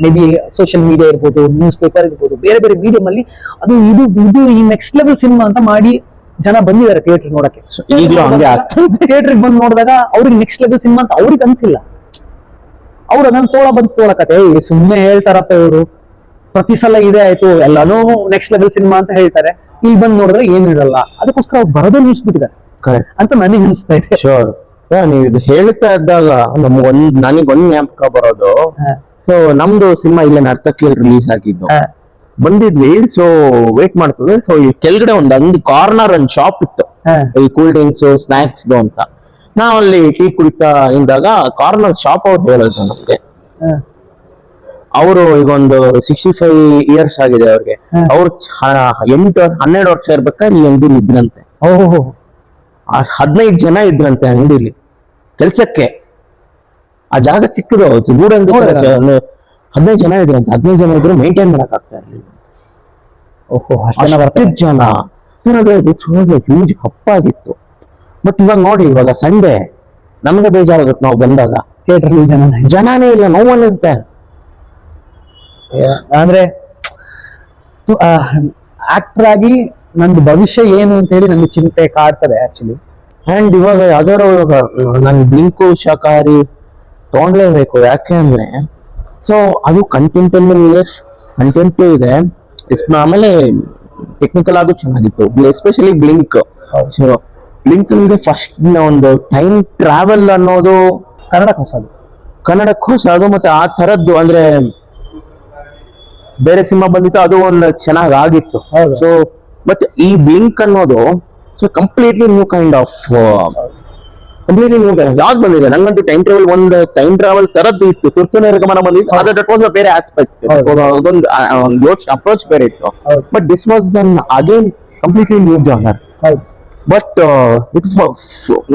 Speaker 1: ಮೇ ಬಿ ಸೋಷಿಯಲ್ ಮೀಡಿಯಾ ಇರ್ಬೋದು, ನ್ಯೂಸ್ ಪೇಪರ್ ಇರ್ಬೋದು, ಬೇರೆ ಬೇರೆ ಮೀಡಿಯಂ ಅಲ್ಲಿ ಅದು ಇದು ಈ ನೆಕ್ಸ್ಟ್ ಲೆವೆಲ್ ಸಿನಿಮಾ ಅಂತ ಮಾಡಿ ಜನ ಬಂದಿದ್ದಾರೆ ಥಿಯೇಟರ್ ನೋಡಕ್ಕೆ. ಥಿಯೇಟರ್ ಬಂದು ನೋಡಿದಾಗ ಅವ್ರಿಗೆ ನೆಕ್ಸ್ಟ್ ಲೆವೆಲ್ ಸಿನಿಮಾ ಅಂತ ಅವ್ರಿಗೆ ಅನ್ಸಿಲ್ಲ. ಅವ್ರು ಅದನ್ನ ತೋಳ ಬಂದು ತೋಳ ಕತೆ ಸುಮ್ಮನೆ ಹೇಳ್ತಾರಪ್ಪ ಇವರು, ಪ್ರತಿ ಸಲ ಇದೇ ಆಯ್ತು ಎಲ್ಲಾನು ನೆಕ್ಸ್ಟ್ ಲೆವೆಲ್ ಸಿನಿಮಾ ಅಂತ ಹೇಳ್ತಾರೆ. ಇಲ್ಲಿ ಬಂದು ನೋಡಿದ್ರೆ ಏನು ಇರಲ್ಲ. ಅದಕ್ಕೋಸ್ಕರ ಅವ್ರು ಬರೋದೇ ನಿಲ್ಸ್ಬಿಟ್ಟಿದ್ದಾರೆ ಅಂತ ನನಗೆ ಅನಿಸ್ತಾ ಇದೆ.
Speaker 2: ಶೋರ್, ನೀವು ಇದು ಹೇಳ್ತಾ ಇದ್ದಾಗ ನನಗೊಂದ್ ಜ್ಞಾಪಕ ಬರೋದು. ಸೊ ನಮ್ದು ಸಿನಿಮಾ ಇಲ್ಲ ನರ್ತಕಿ ರಿಲೀಸ್ ಆಗಿದ್ದು, ಬಂದಿದ್ವಿ. ಸೊ ವೇಟ್ ಮಾಡ್ತಿದ್ವಿ. ಸೊ ಈ ಕೆಳಗಡೆ ಒಂದು ಕಾರ್ನರ್ ಒಂದು ಶಾಪ್ ಇತ್ತು, ಈ ಕೂಲ್ ಡ್ರಿಂಕ್ಸ್ ಸ್ನಾಕ್ಸ್ ಅಂತ. ನಾವ್ ಅಲ್ಲಿ ಟೀ ಕುಡಿತಾ ಇದ್ದಾಗ ಕಾರ್ನರ್ ಶಾಪ್ ಅವ್ರು ಹೇಳೋದು ನಮ್ಗೆ, ಅವರು ಈಗ ಒಂದು 65 ಇಯರ್ಸ್ ಆಗಿದೆ ಅವ್ರಿಗೆ. ಅವ್ರು 12 ವರ್ಷ ಇರ್ಬೇಕಾದ್ರೆ ಈ ಅಂಗಡಿಲಿ ಇದ್ರಂತೆ. 15 ಜನ ಇದ್ರಂತೆ ಅಂಗಡಿಲಿ ಕೆಲ್ಸಕ್ಕೆ. ಆ ಜಾಗ ಚಿಕ್ಕದು, ಗೂಡಂಗಡಿ 15 ಜನ ಇದ್ರಂತೆ. 15 ಜನ ಇದ್ರು ಮೇಂಟೈನ್ ಮಾಡಕ್ ಆಗ್ತಾ ಇರ್ಲಿಲ್ಲ. ಜನ ಹ್ಯೂಜ್ ಹಪ್ಪ ಆಗಿತ್ತು. ಬಟ್ ಇವಾಗ ನೋಡಿ, ಇವಾಗ ಸಂಡೇ ನಮ್ಗೆ ಬೇಜಾರಾಗುತ್ತೆ. ನಾವು ಬಂದಾಗ
Speaker 1: ಥಿಯೇಟರ್
Speaker 2: ಜನನೇ ಇಲ್ಲ, ನೋ ಒನ್ ಇಸ್ ದೇರ್.
Speaker 1: ಅಂದ್ರೆ ಆಕ್ಟರ್ ಆಗಿ ನಂದು ಭವಿಷ್ಯ ಏನು ಅಂತ ಹೇಳಿ ನನಗೆ ಚಿಂತೆ ಕಾಡ್ತದೆ ಆಕ್ಚುಲಿ.
Speaker 2: ಅಂಡ್ ಇವಾಗ ಯಾವ್ದಾರು ನನ್ ಬ್ಲಿಂಕು ಶಾಕಾಹಾರಿ ತಗೊಂಡ್ಲೇಬೇಕು. ಯಾಕೆ ಅಂದ್ರೆ ಸೊ ಅದು ಕಂಟೆಂಟ್ ಇದೆ. ಆಮೇಲೆ ಟೆಕ್ನಿಕಲ್ ಆಗು ಚೆನ್ನಾಗಿತ್ತು, ಎಸ್ಪೆಷಲಿ ಬ್ಲಿಂಕ್. ಸೊ ಬ್ಲಿಂಕ್ ನಿಮಗೆ ಫಸ್ಟ್ ಒಂದು ಟೈಮ್ ಟ್ರಾವೆಲ್ ಅನ್ನೋದು ಕನ್ನಡಕ್ಕೆ ಹೊಸದು ಮತ್ತೆ ಆ ತರದ್ದು ಅಂದ್ರೆ ಬೇರೆ ಸಿನಿಮಾ ಬಂದಿತ್ತು, ಅದು ಒಂದು ಚೆನ್ನಾಗ್ ಆಗಿತ್ತು. ಸೊ ಬಟ್ ಈ ಬ್ಲಿಂಕ್ ಅನ್ನೋದು so completely new kind of ಯಾವ್ದು ಬಂದಿದೆ ನಂಗಂತೂ ಟೈಮ್ ಟ್ರಾವೆಲ್ ತರದ್ದು ಇತ್ತು. ತುರ್ತು ನಿರ್ಗಮನ ಬಂದಿತ್ತು, ಅದು ದಟ್ ವಾಸ್ ಅ ಬೇರೆ ಆಸ್ಪೆಕ್ಟ್, ಅದೊಂದು ಅಪ್ರೋಚ್ ಬೇರೆ ಇತ್ತು. But this was an again completely new genre. But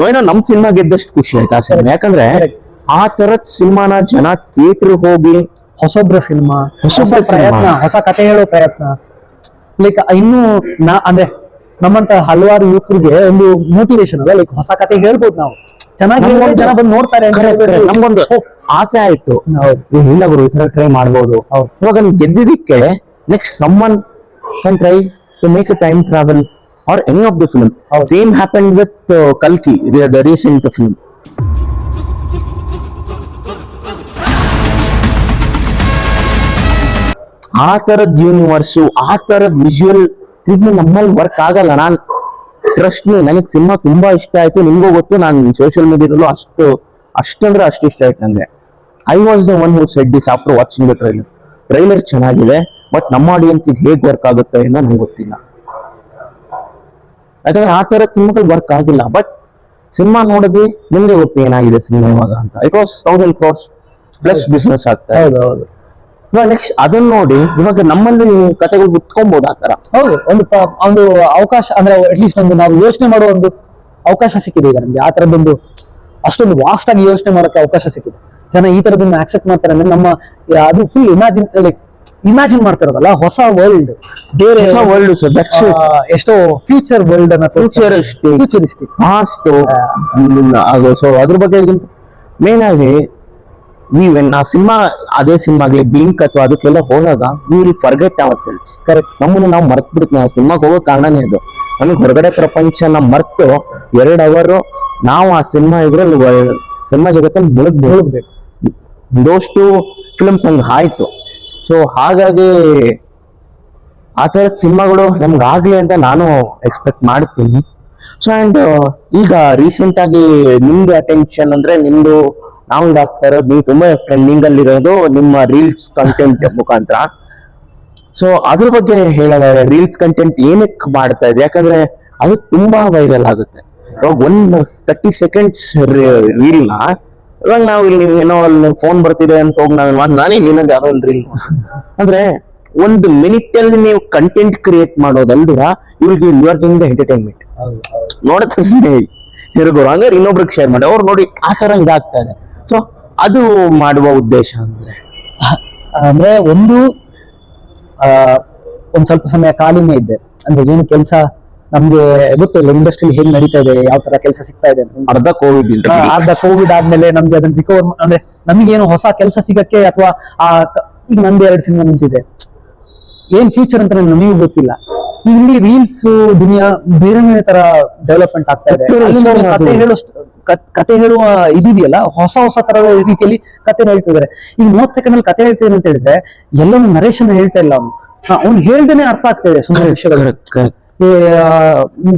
Speaker 2: ಏನೋ ನಮ್ ಸಿನಿಮಾ ಗೆದ್ದಷ್ಟು ಖುಷಿ ಆಯ್ತು ಆ ಸಿನಿಮಾ. ಯಾಕಂದ್ರೆ ಆ ತರದ್ ಸಿನಿಮಾನ ಜನ ಥಿಯೇಟರ್ ಹೋಗಿ
Speaker 1: ಹೊಸೊಬ್ರ ಸಿನಿಮಾ, ಪ್ರಯತ್ನ, ಹೊಸ ಕತೆ ಹೇಳೋ ಪ್ರಯತ್ನ, ಲೈಕ್ ಇನ್ನು ಅಂದ್ರೆ ನಮ್ಮಂತ ಹಲವಾರು ಯುವಕರಿಗೆ ಒಂದು ಮೋಟಿವೇಶನ್ ಅದ, ಲೈಕ್ ಹೊಸ ಕತೆ ಹೇಳ್ಬೋದು ನಾವು, ಚೆನ್ನಾಗಿ ಜನ ಬಂದು ನೋಡ್ತಾರೆ
Speaker 2: ನಮ್ಗೊಂದು ಆಸೆ ಆಯ್ತು, ಇಲ್ಲ ಗುರು ಈ ತರ ಟ್ರೈ ಮಾಡ್ಬೋದು. ಇವಾಗ ಗೆದ್ದಿದ್ದಕ್ಕೆ next someone can try to make a time travel or any of the film. Same happened with Kalki, the recent film. ಆ ತರದ್ ಯೂನಿವರ್ಸು, ಆ ತರದ್ ವಿಜುವಲ್ ಟ್ರೀಟ್ಮೆಂಟ್ ನಮ್ಮಲ್ಲಿ ವರ್ಕ್ ಆಗಲ್ಲ. ನಾನ್ ಟ್ರಸ್ಟ್ ಮೀ, ನನಗೆ ಸಿನಿಮಾ ತುಂಬಾ ಇಷ್ಟ ಆಯ್ತು, ನಿಮ್ಗೂ ಗೊತ್ತು. ನಾನು ಸೋಷಿಯಲ್ ಮೀಡಿಯಾದಲ್ಲೂ ಅಷ್ಟಂದ್ರೆ ಅಷ್ಟು ಇಷ್ಟ ಆಯ್ತು ನಂಗೆ. I was the one who shed this after watching the trailer ಚೆನ್ನಾಗಿದೆ, ಬಟ್ ನಮ್ಮ ಆಡಿಯನ್ಸ್ಗೆ ಹೇಗ್ ವರ್ಕ್ ಆಗುತ್ತೆ ಅನ್ನೋ ನಂಗೆ ಗೊತ್ತಿಲ್ಲ. ಯಾಕಂದ್ರೆ ಆ ತರದ್ ಸಿನಿಮಾಗಳು ವರ್ಕ್ ಆಗಿಲ್ಲ. ಬಟ್ ಸಿನಿಮಾ ನೋಡಿದ್ವಿ, ನಿಮ್ಗೆ ಗೊತ್ತು ಏನಾಗಿದೆ ಸಿನಿಮಾ ಇವಾಗ ಅಂತ. It was 1000 crores plus business ಆಗ್ತಾ ಇದೆ. ಇವಾಗ ನೆಕ್ಸ್ಟ್ ಅದನ್ನ ನೋಡಿ ಇವಾಗ ನಮ್ಮಲ್ಲಿ ಕಥೆಗಳು ಗುತ್ಕೊಬಹುದು ಆ ತರ.
Speaker 1: ಹೌದು, ಒಂದು ಅವಕಾಶ ಅಂದ್ರೆ ಅಟ್ಲೀಸ್ಟ್ ಒಂದು ನಾವು ಯೋಚನೆ ಮಾಡುವ ಒಂದು ಅವಕಾಶ ಸಿಕ್ಕಿದೆ ಈಗ ನಮ್ಗೆ. ಆ ತರದೊಂದು ಅಷ್ಟೊಂದು ವಾಸ್ಟ್ ಆಗಿ ಯೋಚನೆ ಮಾಡೋಕೆ ಅವಕಾಶ ಸಿಕ್ಕಿದೆ. ಜನ ಈ ತರದನ್ನ ಆಕ್ಸೆಪ್ಟ್ ಮಾಡ್ತಾರೆ ಅಂದ್ರೆ ನಮ್ಮ ಅದು ಫುಲ್ ಇಮ್ಯಾಜಿನ್ ಮಾಡ್ತಾರಲ್ಲ ಹೊಸ ವರ್ಲ್ಡ್, ಬೇರೆ ವರ್ಲ್ಡ್, ಎಷ್ಟೋ ಫ್ಯೂಚರ್ ವರ್ಲ್ಡ್ ಅನ್ನ ಫ್ಯೂಚರಿಸ್ಟಿಕ್
Speaker 2: ಪಾಸ್ಟ್. ಸೊ ಅದ್ರ ಬಗ್ಗೆ ಮೇನ್ ಆಗಿ ಆ ಸಿನಿಮಾ, ಅದೇ ಸಿನಿಮಾ ಆಗ್ಲಿ ಬ್ಲಿಂಕ್ ಅಥವಾ ಅದಕ್ಕೆಲ್ಲ ಹೋದಾಗ we will forget hour selves. Correct, ನಮ್ಮನ್ನು ನಾವು ಮರ್ತ್ ಬಿಡ್ತೀವಿ. ನಾವು ಸಿನಿಮಾಗೆ ಹೋಗೋ ಕಾರಣನೇ ಅದು. ನಮಗೆ ಹೊರಗಡೆ ಪ್ರಪಂಚನ ಮರ್ತು 2 hour ನಾವು ಆ ಸಿನಿಮಾ ಇದ್ರಲ್ಲಿ ಸಿನಿಮಾ ಜಗತ್ತಲ್ಲಿ ಮುಳುಗ್ಬೇಕು. ದೋಷ್ಟು ಫಿಲ್ಮ್ಸ್ ಹಂಗ ಆಯ್ತು. ಸೊ ಹಾಗಾಗಿ ಆ ತರದ ಸಿನಿಮಾಗಳು ನಮ್ಗೆ ಆಗ್ಲಿ ಅಂತ ನಾನು ಎಕ್ಸ್ಪೆಕ್ಟ್ ಮಾಡ್ತೀನಿ. ಸೊ ಅಂಡ್ ಈಗ ರೀಸೆಂಟ್ ಆಗಿ ನಿಮ್ದು ಅಟೆನ್ಷನ್ ಅಂದ್ರೆ ನಿಮ್ದು ನಾವು ಇದಾಗ್ತಾ ಇರೋದು, ನೀವು ತುಂಬಾ ಟ್ರೆಂಡಿಂಗ್ ಅಲ್ಲಿ ಇರೋದು ನಿಮ್ಮ ರೀಲ್ಸ್ ಕಂಟೆಂಟ್ ಮುಖಾಂತರ. ಸೊ ಅದ್ರ ಬಗ್ಗೆ ಹೇಳೋದಾದ್ರೆ ರೀಲ್ಸ್ ಕಂಟೆಂಟ್ ಏನಕ್ಕೆ ಮಾಡ್ತಾ ಇದೆ? ಯಾಕಂದ್ರೆ ಅದು ತುಂಬಾ ವೈರಲ್ ಆಗುತ್ತೆ. ಇವಾಗ 30 seconds ರೀಲ್ ನ ಇವಾಗ ನಾವು ಇಲ್ಲಿ ಏನೋ ಅಲ್ಲಿ ಫೋನ್ ಬರ್ತಿದೆ ಅಂತ ಹೋಗಿ ನಾನೇ ಏನಂದ್ರೆ ಯಾರೋ ಒಂದು ರೀಲ್ ಅಂದ್ರೆ 1 minute ಅಲ್ಲಿ ನೀವು ಕಂಟೆಂಟ್ ಕ್ರಿಯೇಟ್ ಮಾಡೋದಲ್ದಿರ ಇವ್ರಿಗೆ ದ ಎಂಟರ್ಟೈನ್ಮೆಂಟ್ ನೋಡಿದ ತಕ್ಷಣ ತಿರುಗೋರು ಹಂಗಾರೆ ಇನ್ನೊಬ್ರಿಗೆ ಶೇರ್ ಮಾಡಿ ಅವ್ರು ನೋಡಿ ಆ ತರ ಇದಾಗ್ತಾ ಇದೆ. ಸೊ ಅದು ಮಾಡುವ ಉದ್ದೇಶ
Speaker 1: ಅಂದ್ರೆ ಒಂದ್ ಸ್ವಲ್ಪ ಸಮಯ ಖಾಲಿನೇ ಇದ್ದೆ, ಅಂದ್ರೆ ಏನು ಕೆಲಸ ನಮ್ಗೆ ಗೊತ್ತಿಲ್ಲ ಇಂಡಸ್ಟ್ರಿಯಲ್ಲಿ ಹೇಗ್ ನಡೀತಾ ಇದೆ, ಯಾವ ತರ ಕೆಲಸ ಸಿಗ್ತಾ ಇದೆ ಅಂತ.
Speaker 2: ಅರ್ಧ
Speaker 1: ಕೋವಿಡ್ ಆದ್ಮೇಲೆ ನಮ್ಗೆ ಅದನ್ನ ರಿಕವರ್ ಅಂದ್ರೆ ನಮ್ಗೇನು ಹೊಸ ಕೆಲಸ ಸಿಗಕ್ಕೆ ಅಥವಾ ಈಗ ನಂದು 2 ಸಿನಿಮಾ ನಿಂತಿದೆ, ಏನ್ ಫ್ಯೂಚರ್ ಅಂತ ನಮಗೂ ಗೊತ್ತಿಲ್ಲ. ಇಲ್ಲಿ ರೀಲ್ಸ್ ದುನಿಯಾ ಬೇರೆ ಬೇರೆ ತರ ಡೆವಲಪ್ಮೆಂಟ್ ಆಗ್ತಾ ಇದೆ. ಕತೆ ಹೇಳುವ ಇದೆಯಲ್ಲ, ಹೊಸ ತರದ ರೀತಿಯಲ್ಲಿ ಕತೆ ಹೇಳ್ತಿದ್ದಾರೆ. ಈಗ 30 ಸೆಕೆಂಡ್ ಅಲ್ಲಿ ಕತೆ ಹೇಳ್ತೇನೆ ಅಂತ ಹೇಳಿದ್ರೆ ಎಲ್ಲವೂ ನರೇಶನ್ ಹೇಳ್ತಾ ಇಲ್ಲ, ಅವ್ನು ಹೇಳ್ದೇನೆ ಅರ್ಥ ಆಗ್ತಾ ಇದೆ ಸುಮಾರು ವಿಷಯಗಳು.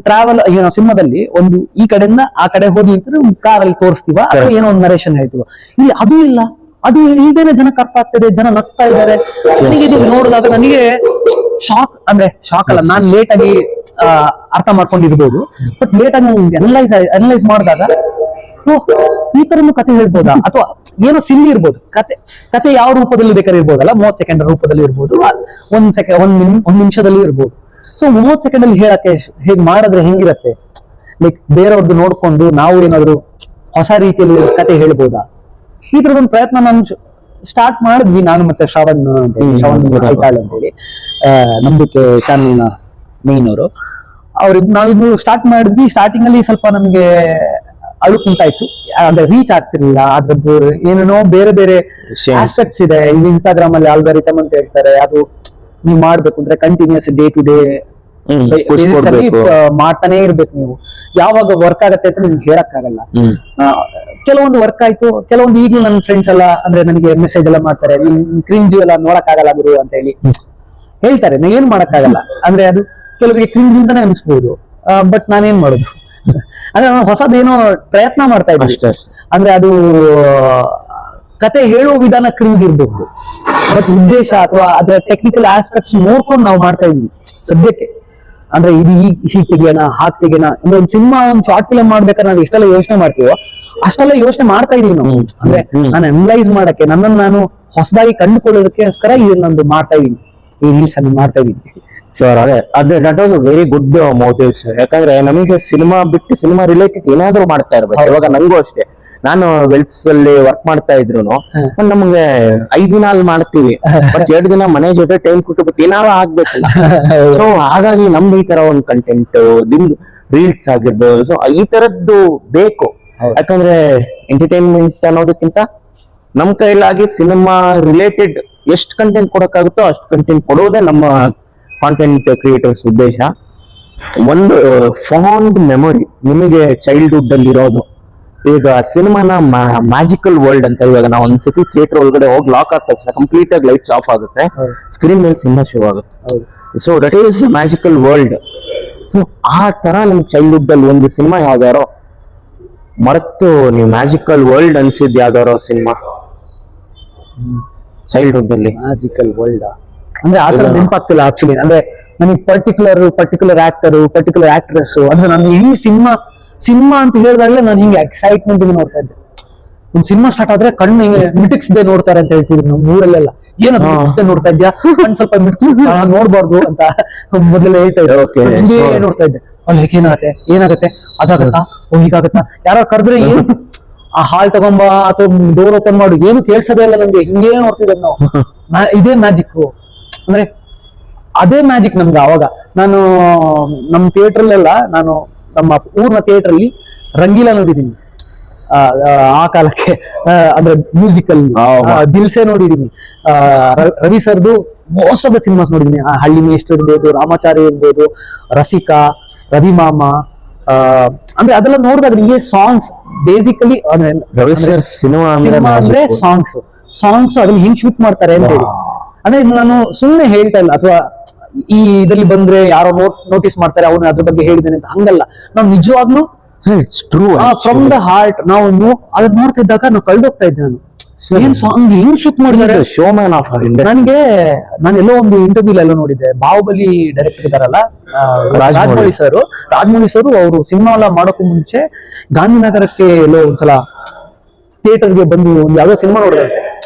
Speaker 1: ಟ್ರಾವೆಲ್ ಈಗ ನಾವು ಸಿನಿಮಾದಲ್ಲಿ ಒಂದು ಈ ಕಡೆಯಿಂದ ಆ ಕಡೆ ಹೋಗಿ ಅಂತ ಕಾರಲ್ಲಿ ತೋರಿಸ್ತೀವ, ಅಥವಾ ಏನೋ ಒಂದು ನರೇಶನ್ ಹೇಳ್ತೀವ. ಇಲ್ಲಿ ಅದು ಇಲ್ಲ, ಅದು ಇಲ್ದೇನೆ ಜನಕ್ಕೆ ಅರ್ಥ ಆಗ್ತದೆ, ಜನ ನಗ್ತಾ ಇದ್ದಾರೆ. ನನಗೆ ಇದು ನೋಡಿದಾಗ ನನಗೆ ಶಾಕ್, ಅಂದ್ರೆ ಶಾಕ್ ಅಲ್ಲ, ನಾನ್ ಲೇಟ್ ಆಗಿ ಅರ್ಥ ಮಾಡ್ಕೊಂಡಿರ್ಬೋದು, ಬಟ್ ಲೇಟ್ ಆಗಿ ಅನಲೈಸ್ ಮಾಡಿದಾಗ ಈ ತರನು ಕತೆ ಹೇಳ್ಬೋದಾ, ಅಥವಾ ಏನೋ ಸಿಲ್ಲಿ ಇರ್ಬೋದು. ಕತೆ ಯಾವ ರೂಪದಲ್ಲಿ ಬೇಕಾದ್ರೆ ಇರ್ಬೋದಲ್ಲ, 30 ಸೆಕೆಂಡ್ ರೂಪದಲ್ಲಿ ಇರ್ಬೋದು, ಒಂದ್ ನಿಮಿಷದಲ್ಲಿ ಇರ್ಬೋದು. ಸೊ 30 ಸೆಕೆಂಡ್ ಅಲ್ಲಿ ಹೇಳಕ್ಕೆ ಹೇಗ್ ಮಾಡಿದ್ರೆ ಹೆಂಗಿರತ್ತೆ, ಲೈಕ್ ಬೇರೆಯವ್ರದ್ದು ನೋಡ್ಕೊಂಡು ನಾವು ಏನಾದ್ರು ಹೊಸ ರೀತಿಯಲ್ಲಿ ಕತೆ ಹೇಳ್ಬೋದಾ, ಈ ತರದೊಂದು ಪ್ರಯತ್ನ ನಾನು ಸ್ಟಾರ್ಟ್ ಮಾಡಿದ್ವಿ. ನಾನು ಮತ್ತೆ ಶ್ರವಣ್ ಐತಾಳ್ ಅಂತೇಳಿ ನಮ್ದಕ್ಕೆ ಚಾನಲ್ ನ ಮೇನ್ ಅವರು, ನಾವಿಬ್ರು ಸ್ಟಾರ್ಟ್ ಮಾಡಿದ್ವಿ. ಸ್ಟಾರ್ಟಿಂಗ್ ಅಲ್ಲಿ ಸ್ವಲ್ಪ ನಮ್ಗೆ ಅಳುಕುಂಟಾಯ್ತು, ಅಂದ್ರೆ ರೀಚ್ ಆಗ್ತಿರ್ಲಿಲ್ಲ. ಅದ್ರದ್ದು ಏನೇನೋ ಬೇರೆ ಬೇರೆ ಆಸ್ಪೆಕ್ಟ್ಸ್ ಇದೆ. ಈಗ ಇನ್ಸ್ಟಾಗ್ರಾಮ್ ಅಲ್ಲಿ ಆಲ್ಗಾರಿಥಮ್ ಅಂತ ಹೇಳ್ತಾರೆ, ಅದು ನೀವು ಮಾಡ್ಬೇಕು ಅಂದ್ರೆ continuous day to day
Speaker 2: push
Speaker 1: Basics ಅಲ್ಲಿ,
Speaker 2: ಕೊಡ್ಬೇಕು.
Speaker 1: ಮಾಡ್ತಾನೆ ಇರ್ಬೇಕು ನೀವು. ಯಾವಾಗ ವರ್ಕ್ ಆಗತ್ತೆ ಅಂತ ನಿಮ್ಗೆ ಹೇಳಕ್ಕಾಗಲ್ಲ. ಆ, ಕೆಲವೊಂದು ವರ್ಕ್ ಆಯ್ತು, ಕೆಲವೊಂದು ಈಗಲೂ ನನ್ನ ಫ್ರೆಂಡ್ಸ್ ಎಲ್ಲ ಅಂದ್ರೆ ನನಗೆ ಮೆಸೇಜ್ ಎಲ್ಲ ಮಾಡ್ತಾರೆ, ನಿನ್ ಕ್ರಿಂಜ್ ಎಲ್ಲ ನೋಡಕ್ಕಾಗಲ್ಲ ಗುರು ಅಂತ ಹೇಳಿ ಹೇಳ್ತಾರೆ. ನಾ ಏನ್ ಮಾಡಕ್ಕಾಗಲ್ಲ, ಅಂದ್ರೆ ಅದು ಕೆಲವರಿಗೆ ಕ್ರಿಂಜ್ ಅಂತಾನೆ ಅನ್ಸ್ಬೋದು. ಬಟ್ ನಾನೇನ್ ಮಾಡೋದು ಅಂದ್ರೆ ನಾನು ಹೊಸದೇನೋ ಪ್ರಯತ್ನ ಮಾಡ್ತಾ ಇದ್ದೀನಿ
Speaker 2: ಅಷ್ಟೇ.
Speaker 1: ಅಂದ್ರೆ ಅದು ಕತೆ ಹೇಳುವ ವಿಧಾನ ಕ್ರಿಂಜ್ ಇರ್ಬೇಕು, ಬಟ್ ಉದ್ದೇಶ ಅಥವಾ ಅದರ ಟೆಕ್ನಿಕಲ್ ಆಸ್ಪೆಕ್ಟ್ಸ್ ನೋಡ್ಕೊಂಡು ನಾವು ಮಾಡ್ತಾ ಇದೀವಿ ಸದ್ಯಕ್ಕೆ. ಅಂದ್ರೆ ಇದು ಹೀಗ್ ತೆಗಿಯೋಣ, ಹಾಗೆ ತೆಗಿಯೋಣ. ಅಂದ್ರೆ ಒಂದು ಸಿನಿಮಾ, ಒಂದು ಶಾರ್ಟ್ ಫಿಲ್ಮ್ ಮಾಡ್ಬೇಕಾದ್ರೆ ನಾವು ಎಷ್ಟೆಲ್ಲ ಯೋಚನೆ ಮಾಡ್ತೀವೋ ಅಷ್ಟೆಲ್ಲ ಯೋಚನೆ ಮಾಡ್ತಾ ಇದೀವಿ ನಾವು. ಅಂದ್ರೆ ನಾನು ಅನಲೈಸ್ ಮಾಡಕ್ಕೆ, ನನ್ನನ್ನು ನಾನು ಹೊಸದಾಗಿ ಕಂಡುಕೊಳ್ಳೋದಕ್ಕೋಸ್ಕರ ಇದನ್ನೊಂದು ಮಾಡ್ತಾ ಇದೀನಿ, ಈ ರೀಲ್ಸ್ ಅನ್ನು ಮಾಡ್ತಾ ಇದೀನಿ.
Speaker 2: ಸರ್ ಅದೇ that was a very good motives. ಯಾಕಂದ್ರೆ ನಮಗೆ ಸಿನಿಮಾ ಬಿಟ್ಟು ಸಿನಿಮಾ ರಿಲೇಟೆಡ್ ಏನಾದ್ರು ಮಾಡ್ತಾ ಇರ್ಬೇಕು. ಇವಾಗ ನಂಗೂ ಅಷ್ಟೇ, ನಾನು ವೆಲ್ಸ್ ಅಲ್ಲಿ ವರ್ಕ್ ಮಾಡ್ತಾ ಇದ್ರು ನಮ್ಗೆ 5 ದಿನ ಅಲ್ಲಿ ಮಾಡ್ತೀವಿ, ಬಟ್ 2 ದಿನ ಮನೆ ಜೊತೆ ಟೈಮ್ ಕೊಟ್ಟು ಏನಾದ್ರು ಆಗ್ಬೇಕಲ್ಲ. ಸೊ ಹಾಗಾಗಿ ನಮ್ದು ಈ ತರ ಒಂದು ಕಂಟೆಂಟ್, ನಿಮ್ದು ರೀಲ್ಸ್ ಆಗಿರ್ಬೋದು, ಸೊ ಈ ತರದ್ದು ಬೇಕು. ಯಾಕಂದ್ರೆ ಎಂಟರ್ಟೈನ್ಮೆಂಟ್ ಅನ್ನೋದಕ್ಕಿಂತ ನಮ್ ಕೈಲಾಗಿ ಸಿನಿಮಾ ರಿಲೇಟೆಡ್ ಎಷ್ಟು ಕಂಟೆಂಟ್ ಕೊಡಕ್ಕಾಗುತ್ತೋ ಅಷ್ಟು ಕಂಟೆಂಟ್ ಕೊಡೋದೇ ನಮ್ಮ ಕಾಂಟೆಂಟ್ ಕ್ರಿಯೇಟರ್ಸ್ ಉದ್ದೇಶ. ಒಂದು ಫಾಂಡ್ ಮೆಮೊರಿ ನಿಮಗೆ ಚೈಲ್ಡ್ಹುಡ್ ಅಲ್ಲಿ ಇರೋದು. ಈಗ ಸಿನಿಮಾನ ಮ್ಯಾಜಿಕಲ್ ವರ್ಲ್ಡ್ ಅಂತ, ಇವಾಗ ನಾವು ಒಂದ್ಸತಿ ಥಿಯೇಟರ್ ಒಳಗಡೆ ಹೋಗಿ ಲಾಕ್ ಆದ ತಕ್ಷಣ ಕಂಪ್ಲೀಟ್ ಆಗಿ ಲೈಟ್ಸ್ ಆಫ್ ಆಗುತ್ತೆ, ಸ್ಕ್ರೀನ್ ಮೇಲೆ ಸಿನಿಮಾ ಶುರು ಆಗುತ್ತೆ. So that is magical world. So ಆ ತರ ನಿಮ್ ಚೈಲ್ಡ್ಹುಡ್ ಅಲ್ಲಿ ಒಂದು ಸಿನಿಮಾ ಯಾವ್ದಾರೋ ಮರೆತು ನೀವು ಮ್ಯಾಜಿಕಲ್ ವರ್ಲ್ಡ್ ಅನ್ಸಿದ್ ಯಾವ್ದಾರೋ ಸಿನಿಮಾ ಚೈಲ್ಡ್ಹುಡ್ ಅಲ್ಲಿ?
Speaker 1: ಮ್ಯಾಜಿಕಲ್ ವರ್ಲ್ಡ್ ಅಂದ್ರೆ ಆ ತರ ನೆನಪಾಗ್ತಿಲ್ಲ ಆಕ್ಚುಲಿ. ಅಂದ್ರೆ ನನಗೆ ಪರ್ಟಿಕ್ಯುಲರ್ ಆಕ್ಟರ್, ಪರ್ಟಿಕ್ಯುಲರ್ ಆಕ್ಟ್ರೆಸ್, ಅಂದ್ರೆ ನಾನು ಈ ಸಿನಿಮಾ ಅಂತ ಹೇಳಿದಾಗಲೇ ನಾನು ಹಿಂಗೆ ಎಕ್ಸೈಟ್ಮೆಂಟ್ ನೋಡ್ತಾ ಇದ್ದೆ. ಒಂದು ಸಿನಿಮಾ ಸ್ಟಾರ್ಟ್ ಆದ್ರೆ ಕಣ್ಣು ಹಿಂಗೆ ಮಿಟಿಕ್ಸ್ದೆ ನೋಡ್ತಾರೆ ಅಂತ ಹೇಳ್ತಿದ್ರು ನಾವು ಊರಲ್ಲೆಲ್ಲ. ಏನೋ ಮಿಟಿಕ್ಸ್ದೆ ನೋಡ್ತಾ ಇದ್ಯಾ, ಕಣ್ಣು ಸ್ವಲ್ಪ ನೋಡ್ಬಾರ್ದು ಅಂತ ಮೊದಲೆಲ್ಲ ಹೇಳ್ತಾ ಇದ್ದೆ. ಹಿಂಗೆ ನೋಡ್ತಾ ಇದ್ದೆ, ಅಲ್ಲಿ ಏನಾಗತ್ತೆ ಅದಾಗತ್ತಾ, ಹೀಗಾಗತ್ತಾ, ಯಾರೋ ಕರೆದ್ರೆ ಏನು ಆ ಹಾಲ್ ತಗೊಂಬ ಅಥವಾ ಡೋರ್ ಓಪನ್ ಮಾಡು, ಏನು ಕೇಳ್ಸೋದೇ ಇಲ್ಲ ನಮ್ಗೆ. ಹಿಂಗೇ ನೋಡ್ತಿದ್ದೆ ನಾವು. ಇದೇ ಮ್ಯಾಜಿಕ್, ಅಂದ್ರೆ ಅದೇ ಮ್ಯಾಜಿಕ್ ನಮ್ಗೆ ಅವಾಗ. ನಾನು ನಮ್ಮ ಥಿಯೇಟರ್ಲೆಲ್ಲ, ನಾನು ನಮ್ಮ ಊರ್ನ ಥಿಯೇಟರ್ ಅಲ್ಲಿ ರಂಗೀಲಾ ನೋಡಿದೀನಿ ಆ ಕಾಲಕ್ಕೆ. ಅಂದ್ರೆ ಮ್ಯೂಸಿಕಲ್ ದಿಲ್ಸೆ ನೋಡಿದೀನಿ, ರವಿ ಸರ್ದು ಮೋಸ್ಟ್ ಆಫ್ ದ ಸಿನಿಮಾಸ್ ನೋಡಿದೀನಿ. ಹಳ್ಳಿ ಮೇಷ್ಟ್ರು ಇರ್ಬೋದು, ರಾಮಾಚಾರಿ ಇರ್ಬೋದು, ರಸಿಕಾ, ರವಿಮಾಮ. ಅಂದ್ರೆ ಅದೆಲ್ಲ ನೋಡಿದಾಗ ನಿಮಗೆ ಸಾಂಗ್ಸ್ ಬೇಸಿಕಲಿ ಸಿನಿಮಾ ಅಂದ್ರೆ ಸಾಂಗ್ಸ್ ಅದನ್ನ ಹೆಂಗ್ ಶೂಟ್ ಮಾಡ್ತಾರೆ ಅಂತ ಹೇಳಿ. ಅಂದ್ರೆ ನಾನು ಸುಮ್ಮನೆ ಹೇಳ್ತಾ ಇಲ್ಲ, ಅಥವಾ ಈ ಇದರಲ್ಲಿ ಬಂದ್ರೆ ಯಾರೋ ನೋಟಿಸ್ ಮಾಡ್ತಾರೆ ಅವನು ಅದ್ರ ಬಗ್ಗೆ ಹೇಳಿದ್ದೇನೆ ಅಂತ, ಹಂಗಲ್ಲ. ನಾವು ನಿಜವಾಗ್ಲೂ ಫ್ರಮ್ ದ ಹಾರ್ಟ್ ನಾವು ಅದನ್ನ ನೋಡ್ತಾ ಇದ್ದಾಗ ನಾವು ಕಳ್ದೋಗ್ತಾ ಇದ್ದೆ. ನಾನು ಏನ್ ಸಾಂಗ್ ಹೆಂಗ್ ಶೂಟ್ ಮಾಡಿದ್ದಾರೆ. ನಾನು ಎಲ್ಲೋ ಒಂದು ಇಂಟರ್ವ್ಯೂ ಎಲ್ಲ ನೋಡಿದ್ದೆ, ಬಾಹುಬಲಿ ಡೈರೆಕ್ಟರ್ ಇದಾರಲ್ಲ ರಾಜಮೌಳಿ ಸರ್ ಅವರು ಸಿನಿಮಾ ಎಲ್ಲ ಮಾಡೋಕ್ಕೂ ಮುಂಚೆ ಗಾಂಧಿನಗರಕ್ಕೆ ಎಲ್ಲೋ ಒಂದ್ಸಲ ಥಿಯೇಟರ್ಗೆ ಬಂದು ಒಂದು ಯಾವ್ದೋ ಸಿನಿಮಾ ನೋಡಿದ್ರೆ,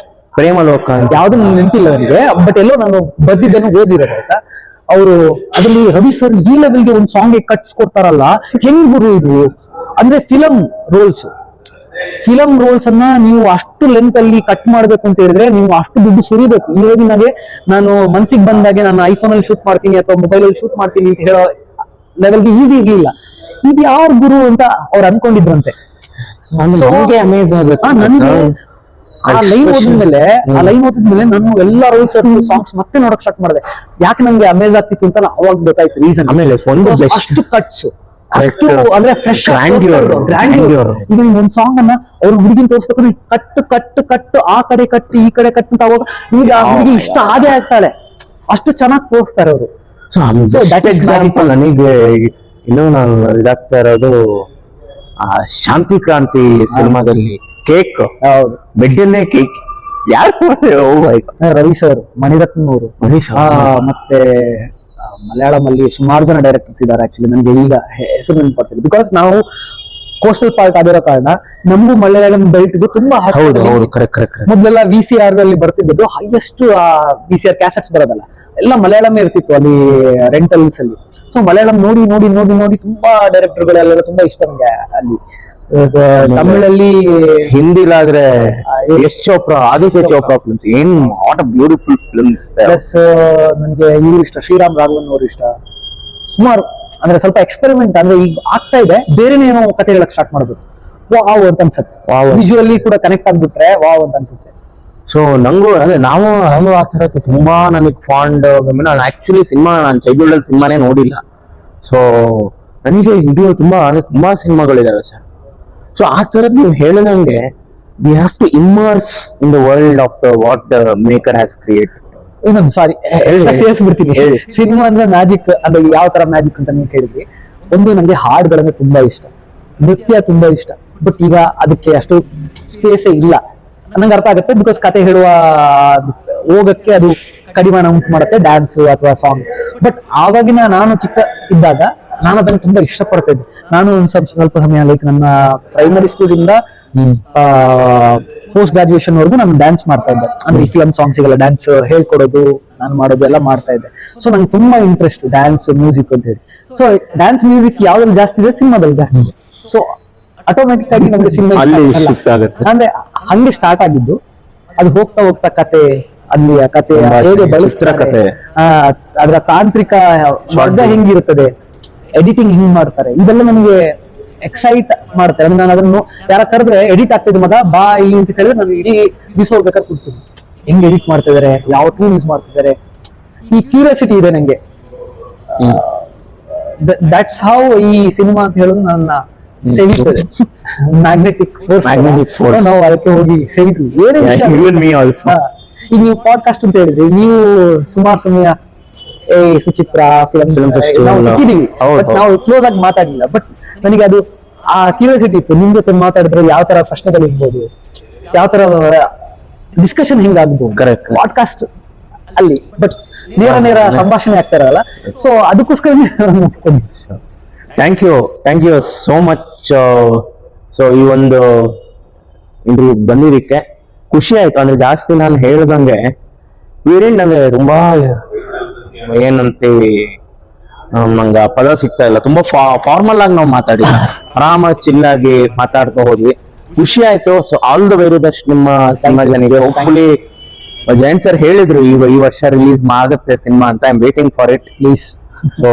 Speaker 1: ಪ್ರೇಮಲೋಕ ಅಂತ, ಯಾವ್ದು ನೆನಪಿಲ್ಲ ನನಗೆ, ಬಟ್ ಎಲ್ಲೋ ನಾನು ಬದ್ದಿದ್ದನ್ನು ಓದಿರೋದು ಆಯ್ತಾ. ಅವರು ಅದರಲ್ಲಿ ರವಿ ಸರ್ ಈ ಲೆವೆಲ್ಗೆ ಒಂದು ಸಾಂಗ್ ಕಟ್ಸ್ ಕೊಡ್ತಾರಲ್ಲ, ಹೆಂಗ್ ಗುರು ಇದು. ಅಂದ್ರೆ ಫಿಲಂ ರೋಲ್ಸ್ ಅನ್ನ ನೀವು ಅಷ್ಟು ಲೆಂತ್ ಅಲ್ಲಿ ಕಟ್ ಮಾಡ್ಬೇಕು ಅಂತ ಹೇಳಿದ್ರೆ ನೀವು ಅಷ್ಟು ದುಡ್ಡು ಸುರಿಬೇಕು. ಇವಾಗಿನಾಗೆ ನಾನು ಮನ್ಸಿಗೆ ಬಂದಾಗೆ ನಾನು ಐಫೋನ್ ಅಲ್ಲಿ ಶೂಟ್ ಮಾಡ್ತೀನಿ ಅಥವಾ ಮೊಬೈಲ್ ಅಲ್ಲಿ ಶೂಟ್ ಮಾಡ್ತೀನಿ ಅಂತ ಹೇಳೋ ಲೆವೆಲ್ಗೆ ಈಸಿ ಇರ್ಲಿಲ್ಲ. ಇದು ಯಾರು ಗುರು ಅಂತ ಅವ್ರು ಅನ್ಕೊಂಡಿದ್ರಂತೆ. ನನಗೆ ಆ ಲೈನ್ ಓದಿದ್ಮೇಲೆ ನಾನು ಎಲ್ಲ ರೋಹಿತ್ ಸರ್ ಸಾಂಗ್ಸ್ ಮತ್ತೆ ನೋಡಕ್ ಸ್ಟಾರ್ಟ್ ಮಾಡಿದೆ. ಯಾಕೆ ನಂಗೆ ಅಮೇಜ್ ಆಗ್ತಿತ್ತು ಅಂತ ಅವಾಗ ಗೊತ್ತಾಯ್ತು ರೀಸನ್. ಅಷ್ಟು ಕಟ್ಸ್, ಅಂದ್ರೆ ಫ್ರೆಶ್ ಈಗ ಒಂದ್ ಸಾಂಗ್ ಅನ್ನ ಅವ್ರ ಹುಡುಗಿನ ತೋರಿಸ್ಬೇಕು, ಕಟ್ ಆ ಕಡೆ ಕಟ್ ಈ ಕಡೆ ಕಟ್ ಅಂತ ಅವಾಗ ಈಗ ಆ ಹುಡುಗಿ ಇಷ್ಟ ಆಗೇ ಆಗ್ತಾಳೆ, ಅಷ್ಟು ಚೆನ್ನಾಗಿ ತೋರಿಸ್ತಾರೆ ಅವರು.
Speaker 2: ಎಕ್ಸಾಂಪಲ್ ನನಗೆ ಇನ್ನೂ ನಾನು ಇದಾಗ್ತಾ ಇರೋದು ಶಾಂತಿ ಕ್ರಾಂತಿ ಸಿನಿಮಾದಲ್ಲಿ ಕೇಕ್, ಬೆಡ್ಡಲ್ಲೇ ಕೇಕ್ ಯಾರು
Speaker 1: ರವಿ ಸರ್, ಮಣಿರತ್ನ ಅವರು, ಮತ್ತೆ ಮಲಯಾಳಂ ಅಲ್ಲಿ ಸುಮಾರು ಜನ ಡೈರೆಕ್ಟರ್ಸ್ ಇದ್ದಾರೆ. ಆಕ್ಚುಲಿ ನನಗೆ ಈಗ ಹೆಸರು ನೆನಪಾಗ್ತಿದೆ, ಬಿಕಾಸ್ ನಾವು ಕೋಸ್ಟಲ್ ಪಾರ್ಟ್ ಆಗಿರೋ ಕಾರಣ ನಮಗೂ ಮಲಯಾಳಂ ಬೆಲ್ಟ್ಗೂ ತುಂಬಾ ಮೊದಲೆಲ್ಲ VCR ಅಲ್ಲಿ ಬರ್ತಿದ್ದು ಹೈಯೆಸ್ಟ್ VCR ಕ್ಯಾಸೆಟ್ಸ್ ಬರೋದಲ್ಲ, ಎಲ್ಲ ಮಲಯಾಳಮೇ ಇರ್ತಿತ್ತು ಅಲ್ಲಿ ರೆಂಟಲ್ಸ್ ಅಲ್ಲಿ. ಸೊ ಮಲಯಾಳಂ ನೋಡಿ ನೋಡಿ ನೋಡಿ ನೋಡಿ ತುಂಬಾ ಡೈರೆಕ್ಟರ್ಗಳೆಲ್ಲ ತುಂಬಾ ಇಷ್ಟ ನನಗೆ ಅಲ್ಲಿ. ತಮಿಳಲ್ಲಿ,
Speaker 2: ಹಿಂದಿಲಾದ್ರೆ ಯಶ್ ಚೋಪ್ರಾ, ಆದಿತ್ಯ ಚೋಪ್ರಾ ಫಿಲ್ಮ್ಸ್, ಏನ್ what a beautiful films.
Speaker 1: Plus ನನಗೆ ಇವ್ರು ಇಷ್ಟ, ಶ್ರೀರಾಮ್ ರಾಘವನ್ ಅವರು ಇಷ್ಟ. ಸುಮಾರು ಅಂದ್ರೆ ಸ್ವಲ್ಪ ಎಕ್ಸ್ಪೆರಿಮೆಂಟ್, ಅಂದ್ರೆ ಈಗ ಆಗ್ತಾ ಇದೆ, ಬೇರೆನೇ ಏನೋ ಕತೆ ಹೇಳಕ್ ಸ್ಟಾರ್ಟ್ ಮಾಡ್ಬೇಕು, ವಾವ್ ಅಂತ ಅನ್ಸುತ್ತೆ. ವಿಜುವಲಿ ಕೂಡ ಕನೆಕ್ಟ್ ಆಗ್ಬಿಟ್ರೆ ವಾವ್ ಅಂತ ಅನ್ಸುತ್ತೆ.
Speaker 2: ಸೊ ನಂಗೂ ಅದೇ ನಾವು ಆ ಥರ ತುಂಬಾ ನನಗೆ ಫಾಂಡ್. ಆಕ್ಚುಲಿ ಸಿನಿಮಾ ನಾನು ಚೈಲ್ಡ್ಹುಡ್ ಅಲ್ಲಿ ಸಿನಿಮಾನೇ ನೋಡಿಲ್ಲ. ಸೊ ನನಗೆ ಹಿಡಿಯೋ ತುಂಬಾ ಸಿನಿಮಾಗಳಿದಾವೆ ಸರ್. ಸೊ ಆ ಥರದ್ದು ನೀವು ಹೇಳಿದಂಗೆ we have to immerse in the world of the what the maker has create.
Speaker 1: ಇನ್ನೊಂದು ಸಾರಿ ಸೇರಿಸ್ಬಿಡ್ತೀನಿ.
Speaker 2: ಹೇಳಿ.
Speaker 1: ಸಿನಿಮಾ ಅಂದ್ರೆ ಮ್ಯಾಜಿಕ್, ಅದು ಯಾವ ತರ ಮ್ಯಾಜಿಕ್ ಅಂತ ನೀವು ಕೇಳಿದ್ರಿ. ಒಂದು, ನನಗೆ ಹಾಡುಗಳಂದ್ರೆ ತುಂಬಾ ಇಷ್ಟ, ನೃತ್ಯ ತುಂಬಾ ಇಷ್ಟ. ಬಟ್ ಈಗ ಅದಕ್ಕೆ ಅಷ್ಟು ಸ್ಪೇಸೇ ಇಲ್ಲ. ನಂಗೆ ಅರ್ಥ ಆಗುತ್ತೆ, ಬಿಕಾಸ್ ಕತೆ ಹೇಳುವ ಹೋಗಕ್ಕೆ ಅದು ಕಡಿವಾಣ ಉಂಟು ಮಾಡುತ್ತೆ, ಡ್ಯಾನ್ಸ್ ಅಥವಾ ಸಾಂಗ್. ಬಟ್ ಆವಾಗಿನ ನಾನು ಚಿಕ್ಕ ಇದ್ದಾಗ ನಾನು ಅದನ್ನು ತುಂಬಾ ಇಷ್ಟಪಡ್ತಾ ಇದ್ದೆ. ನಾನು ಒಂದು ಸ್ವಲ್ಪ ಸಮಯ, ಲೈಕ್ ನನ್ನ ಪ್ರೈಮರಿ ಸ್ಕೂಲ್ ಇಂದ ಪೋಸ್ಟ್ ಗ್ರಾಜುಯೇಷನ್ ವರೆಗೂ ನಾನು ಡ್ಯಾನ್ಸ್ ಮಾಡ್ತಾ ಇದ್ದೆ. ಅಂದ್ರೆ ಈ ಫಿಲಮ್ ಸಾಂಗ್ಸ್ಗೆಲ್ಲ ಡ್ಯಾನ್ಸ್ ಹೇಳ್ಕೊಡೋದು, ನಾನು ಮಾಡೋದು ಎಲ್ಲ ಮಾಡ್ತಾ ಇದ್ದೆ. ಸೊ ನಂಗೆ ತುಂಬಾ ಇಂಟ್ರೆಸ್ಟ್ ಡ್ಯಾನ್ಸ್, ಮ್ಯೂಸಿಕ್ ಅಂತ ಹೇಳಿ. ಸೊ ಡ್ಯಾನ್ಸ್, ಮ್ಯೂಸಿಕ್ ಯಾವ್ದ್ರಲ್ಲಿ ಜಾಸ್ತಿ ಇದೆ, ಸಿನಿಮಾದಲ್ಲಿ ಜಾಸ್ತಿ ಇದೆ. ಸೊ ಆಟೋಮೆಟಿಕ್ ಆಗಿ ನಮ್ಗೆ ಸಿನಿಮಾ
Speaker 2: ಅಲ್ಲಿ shift ಆಗುತ್ತೆ.
Speaker 1: ಅಂದ್ರೆ ಹಂಗೆ ಸ್ಟಾರ್ಟ್ ಆಗಿದ್ದು. ಅದು ಹೋಗ್ತಾ ಹೋಗ್ತಾ ಕತೆ, ಅಲ್ಲಿಯ ಕತೆ ಹೇಗೆ ಬಳಸ್ತಾರೆ,
Speaker 2: ಕತೆ,
Speaker 1: ಅದರ ತಾಂತ್ರಿಕ ಮಾರ್ಗ ಹೆಂಗಿರುತ್ತದೆ, ಎಡಿಟಿಂಗ್ ಹಿಂಗ್ ಮಾಡ್ತಾರೆ, ಇದೆಲ್ಲ ನನಗೆ ಎಕ್ಸೈಟ್ ಮಾಡ್ತಾರೆ. ಅಂದ್ರೆ ನಾನು ಅದನ್ನು ಯಾರ ಕರೆದ್ರೆ ಎಡಿಟ್ ಆಗ್ತಿದ್ದೆ ಮಗ ಬಾ ಇಲ್ಲಿ ಅಂತ ಹೇಳಿದ್ರೆ ನಾನು ಇಡೀ ದಿವಸ ಹೋಗ್ಬೇಕಾದ್ರೆ ಕೂರ್ತೀನಿ. ಹೆಂಗ್ ಎಡಿಟ್ ಮಾಡ್ತಿದ್ದಾರೆ, ಯಾವ ಟೂಲ್ ಯೂಸ್ ಮಾಡ್ತಿದ್ದಾರೆ, ಈ ಕ್ಯೂರಿಯಾಸಿಟಿ ಇದೆ ನಂಗೆ. ದಟ್ಸ್ ಹೌ ಈ ಸಿನಿಮಾ ಅಂತ ಹೇಳೋದು ನನ್ನ ಸೆಳೀತದೆ. Magnetic force. ನಾವು ಅದಕ್ಕೆ ಹೋಗಿ ಸೆಳೀತೀವಿ. ಏನೇ ವಿಷಯ. ಈಗ ನೀವು ಪಾಡ್ಕಾಸ್ಟ್ ಅಂತ ಹೇಳಿದ್ರಿ, ನೀವು ಸುಮಾರು ಸಮಯ ಸುಚಿತ್ರ ಫಿಲಂ ಸಿಕ್ಕಿದೀವಿ, ಬಟ್ ನಾವು ಕ್ಲೋಸ್ ಆಗಿ ಮಾತಾಡಲಿಲ್ಲ. ಬಟ್ ನನಗೆ ಅದು ಆ ಕ್ಯೂರಿಯಾಸಿಟಿ ಇತ್ತು, ನಿಮ್ ಜೊತೆ ಮಾತಾಡಿದ್ರೆ ಯಾವ ತರ ಪ್ರಶ್ನೆಗಳು ಇರ್ಬೋದು, ಯಾವ ತರ ಡಿಸ್ಕಷನ್ ಹಿಂಗಾಗ್ಬೋದು ಪಾಡ್ಕಾಸ್ಟ್ ಅಲ್ಲಿ. ಬಟ್ ನೇರ ಸಂಭಾಷಣೆ ಆಗ್ತಾ ಇರಲ್ಲ. ಸೊ ಅದಕ್ಕೋಸ್ಕರ
Speaker 2: thank you so much. So ಈ ಒಂದು ಇಂಟರ್ವ್ಯೂ ಬಂದಿದ್ದಕ್ಕೆ ಖುಷಿ ಆಯ್ತು. ಅಂದ್ರೆ ಜಾಸ್ತಿ ನಾನು ಹೇಳ್ದಂಗೆ ವೀರೇಂದ್ರ ಅಂದ್ರೆ ತುಂಬಾ ಏನಂತೀವಿ, ನಂಗೆ ಪದ ಸಿಗ್ತಾ ಇಲ್ಲ. ತುಂಬಾ ಫಾರ್ಮಲ್ ಆಗಿ ನಾವು ಮಾತಾಡಿಲ್ಲ, ಆರಾಮಾಗಿ ಚಿಲ್ಲಾಗಿ ಮಾತಾಡ್ತಾ ಹೋದ್ವಿ. ಖುಷಿ ಆಯ್ತು. So all the very best ನಿಮ್ಮ ಸಿನಿಮಾ ಜನಿಗೆ. ಹೋಪ್ಫುಲಿ ಜಯಂತ್ ಸರ್ ಹೇಳಿದ್ರು ಈ ವರ್ಷ ರಿಲೀಸ್ ಆಗುತ್ತೆ ಸಿನಿಮಾ ಅಂತ. I am waiting for it please. So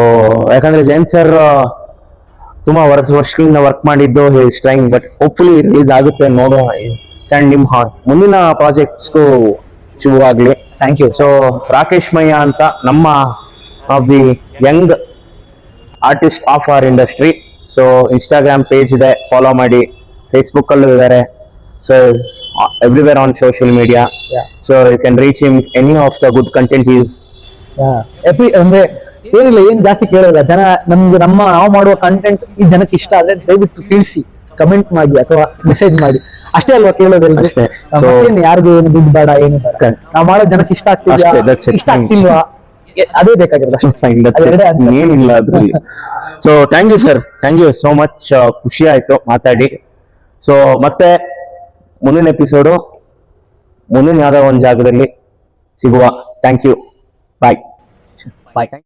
Speaker 2: ಯಾಕಂದ್ರೆ ಜಯಂತ್ ಸರ್ ತುಂಬಾ ವರ್ಷಗಳಿಂದ ವರ್ಕ್ ಮಾಡಿದ್ದು his trying, but hopefully release ಆಗುತ್ತೆ, ನೋಡೋಣ. ಅಂಡ್ ನಿಮ್ಮ ಮುಂದಿನ ಪ್ರಾಜೆಕ್ಟ್ಸ್ಗೂ ಶುಭವಾಗ್ಲಿ.
Speaker 1: Thank you.
Speaker 2: So Rakesh Mayya ಅಂತ ನಮ್ಮ of the young artist of our industry. So Instagram page ಇದೆ, ಫಾಲೋ ಮಾಡಿ. ಫೇಸ್ಬುಕ್ ಅಲ್ಲೂ ಇದ್ದಾರೆ. So everywhere on social media. So you can reach him any of the good content is.
Speaker 1: ಅಂದ್ರೆ ಏನಿಲ್ಲ, ಏನ್ ಜಾಸ್ತಿ ಕೇಳೋಲ್ಲ ಜನ. ನಮ್ಗೆ ನಾವು ಮಾಡುವ ಕಂಟೆಂಟ್ ಈ ಜನಕ್ಕೆ ಇಷ್ಟ ಆದ್ರೆ ದಯವಿಟ್ಟು ತಿಳಿಸಿ, ಕಮೆಂಟ್ ಮಾಡಿ ಅಥವಾ ಮೆಸೇಜ್ ಮಾಡಿ. ಅಷ್ಟೇ ಅಲ್ವಾ ಕೇಳೋದಿಲ್ಲ.
Speaker 2: ಅಷ್ಟೇ.
Speaker 1: ಯಾರಿಗೂ ಏನು ದುಡ್ಡು ಬೇಡ, ಏನು ಬೇಡ. ನಾವು ಮಾಡೋ ಜನಕ್ಕೆ ಇಷ್ಟ ಆಗ್ತಿದ್ಯಾ, ಇಷ್ಟ ಆಗ್ತಿಲ್ವಾ, ಅದೇ ಬೇಕಾಗಿರೋದು.
Speaker 2: ಏನಿಲ್ಲ ಅದ್ರಲ್ಲಿ. So thank you sir, thank you so much. ಖುಷಿ ಆಯ್ತು ಮಾತಾಡಿ. ಸೊ ಮತ್ತೆ ಮುಂದಿನ ಎಪಿಸೋಡು ಮುಂದಿನ ಯಾವ್ದೋ ಒಂದು ಜಾಗದಲ್ಲಿ ಸಿಗುವ. Thank you. ಬಾಯ್.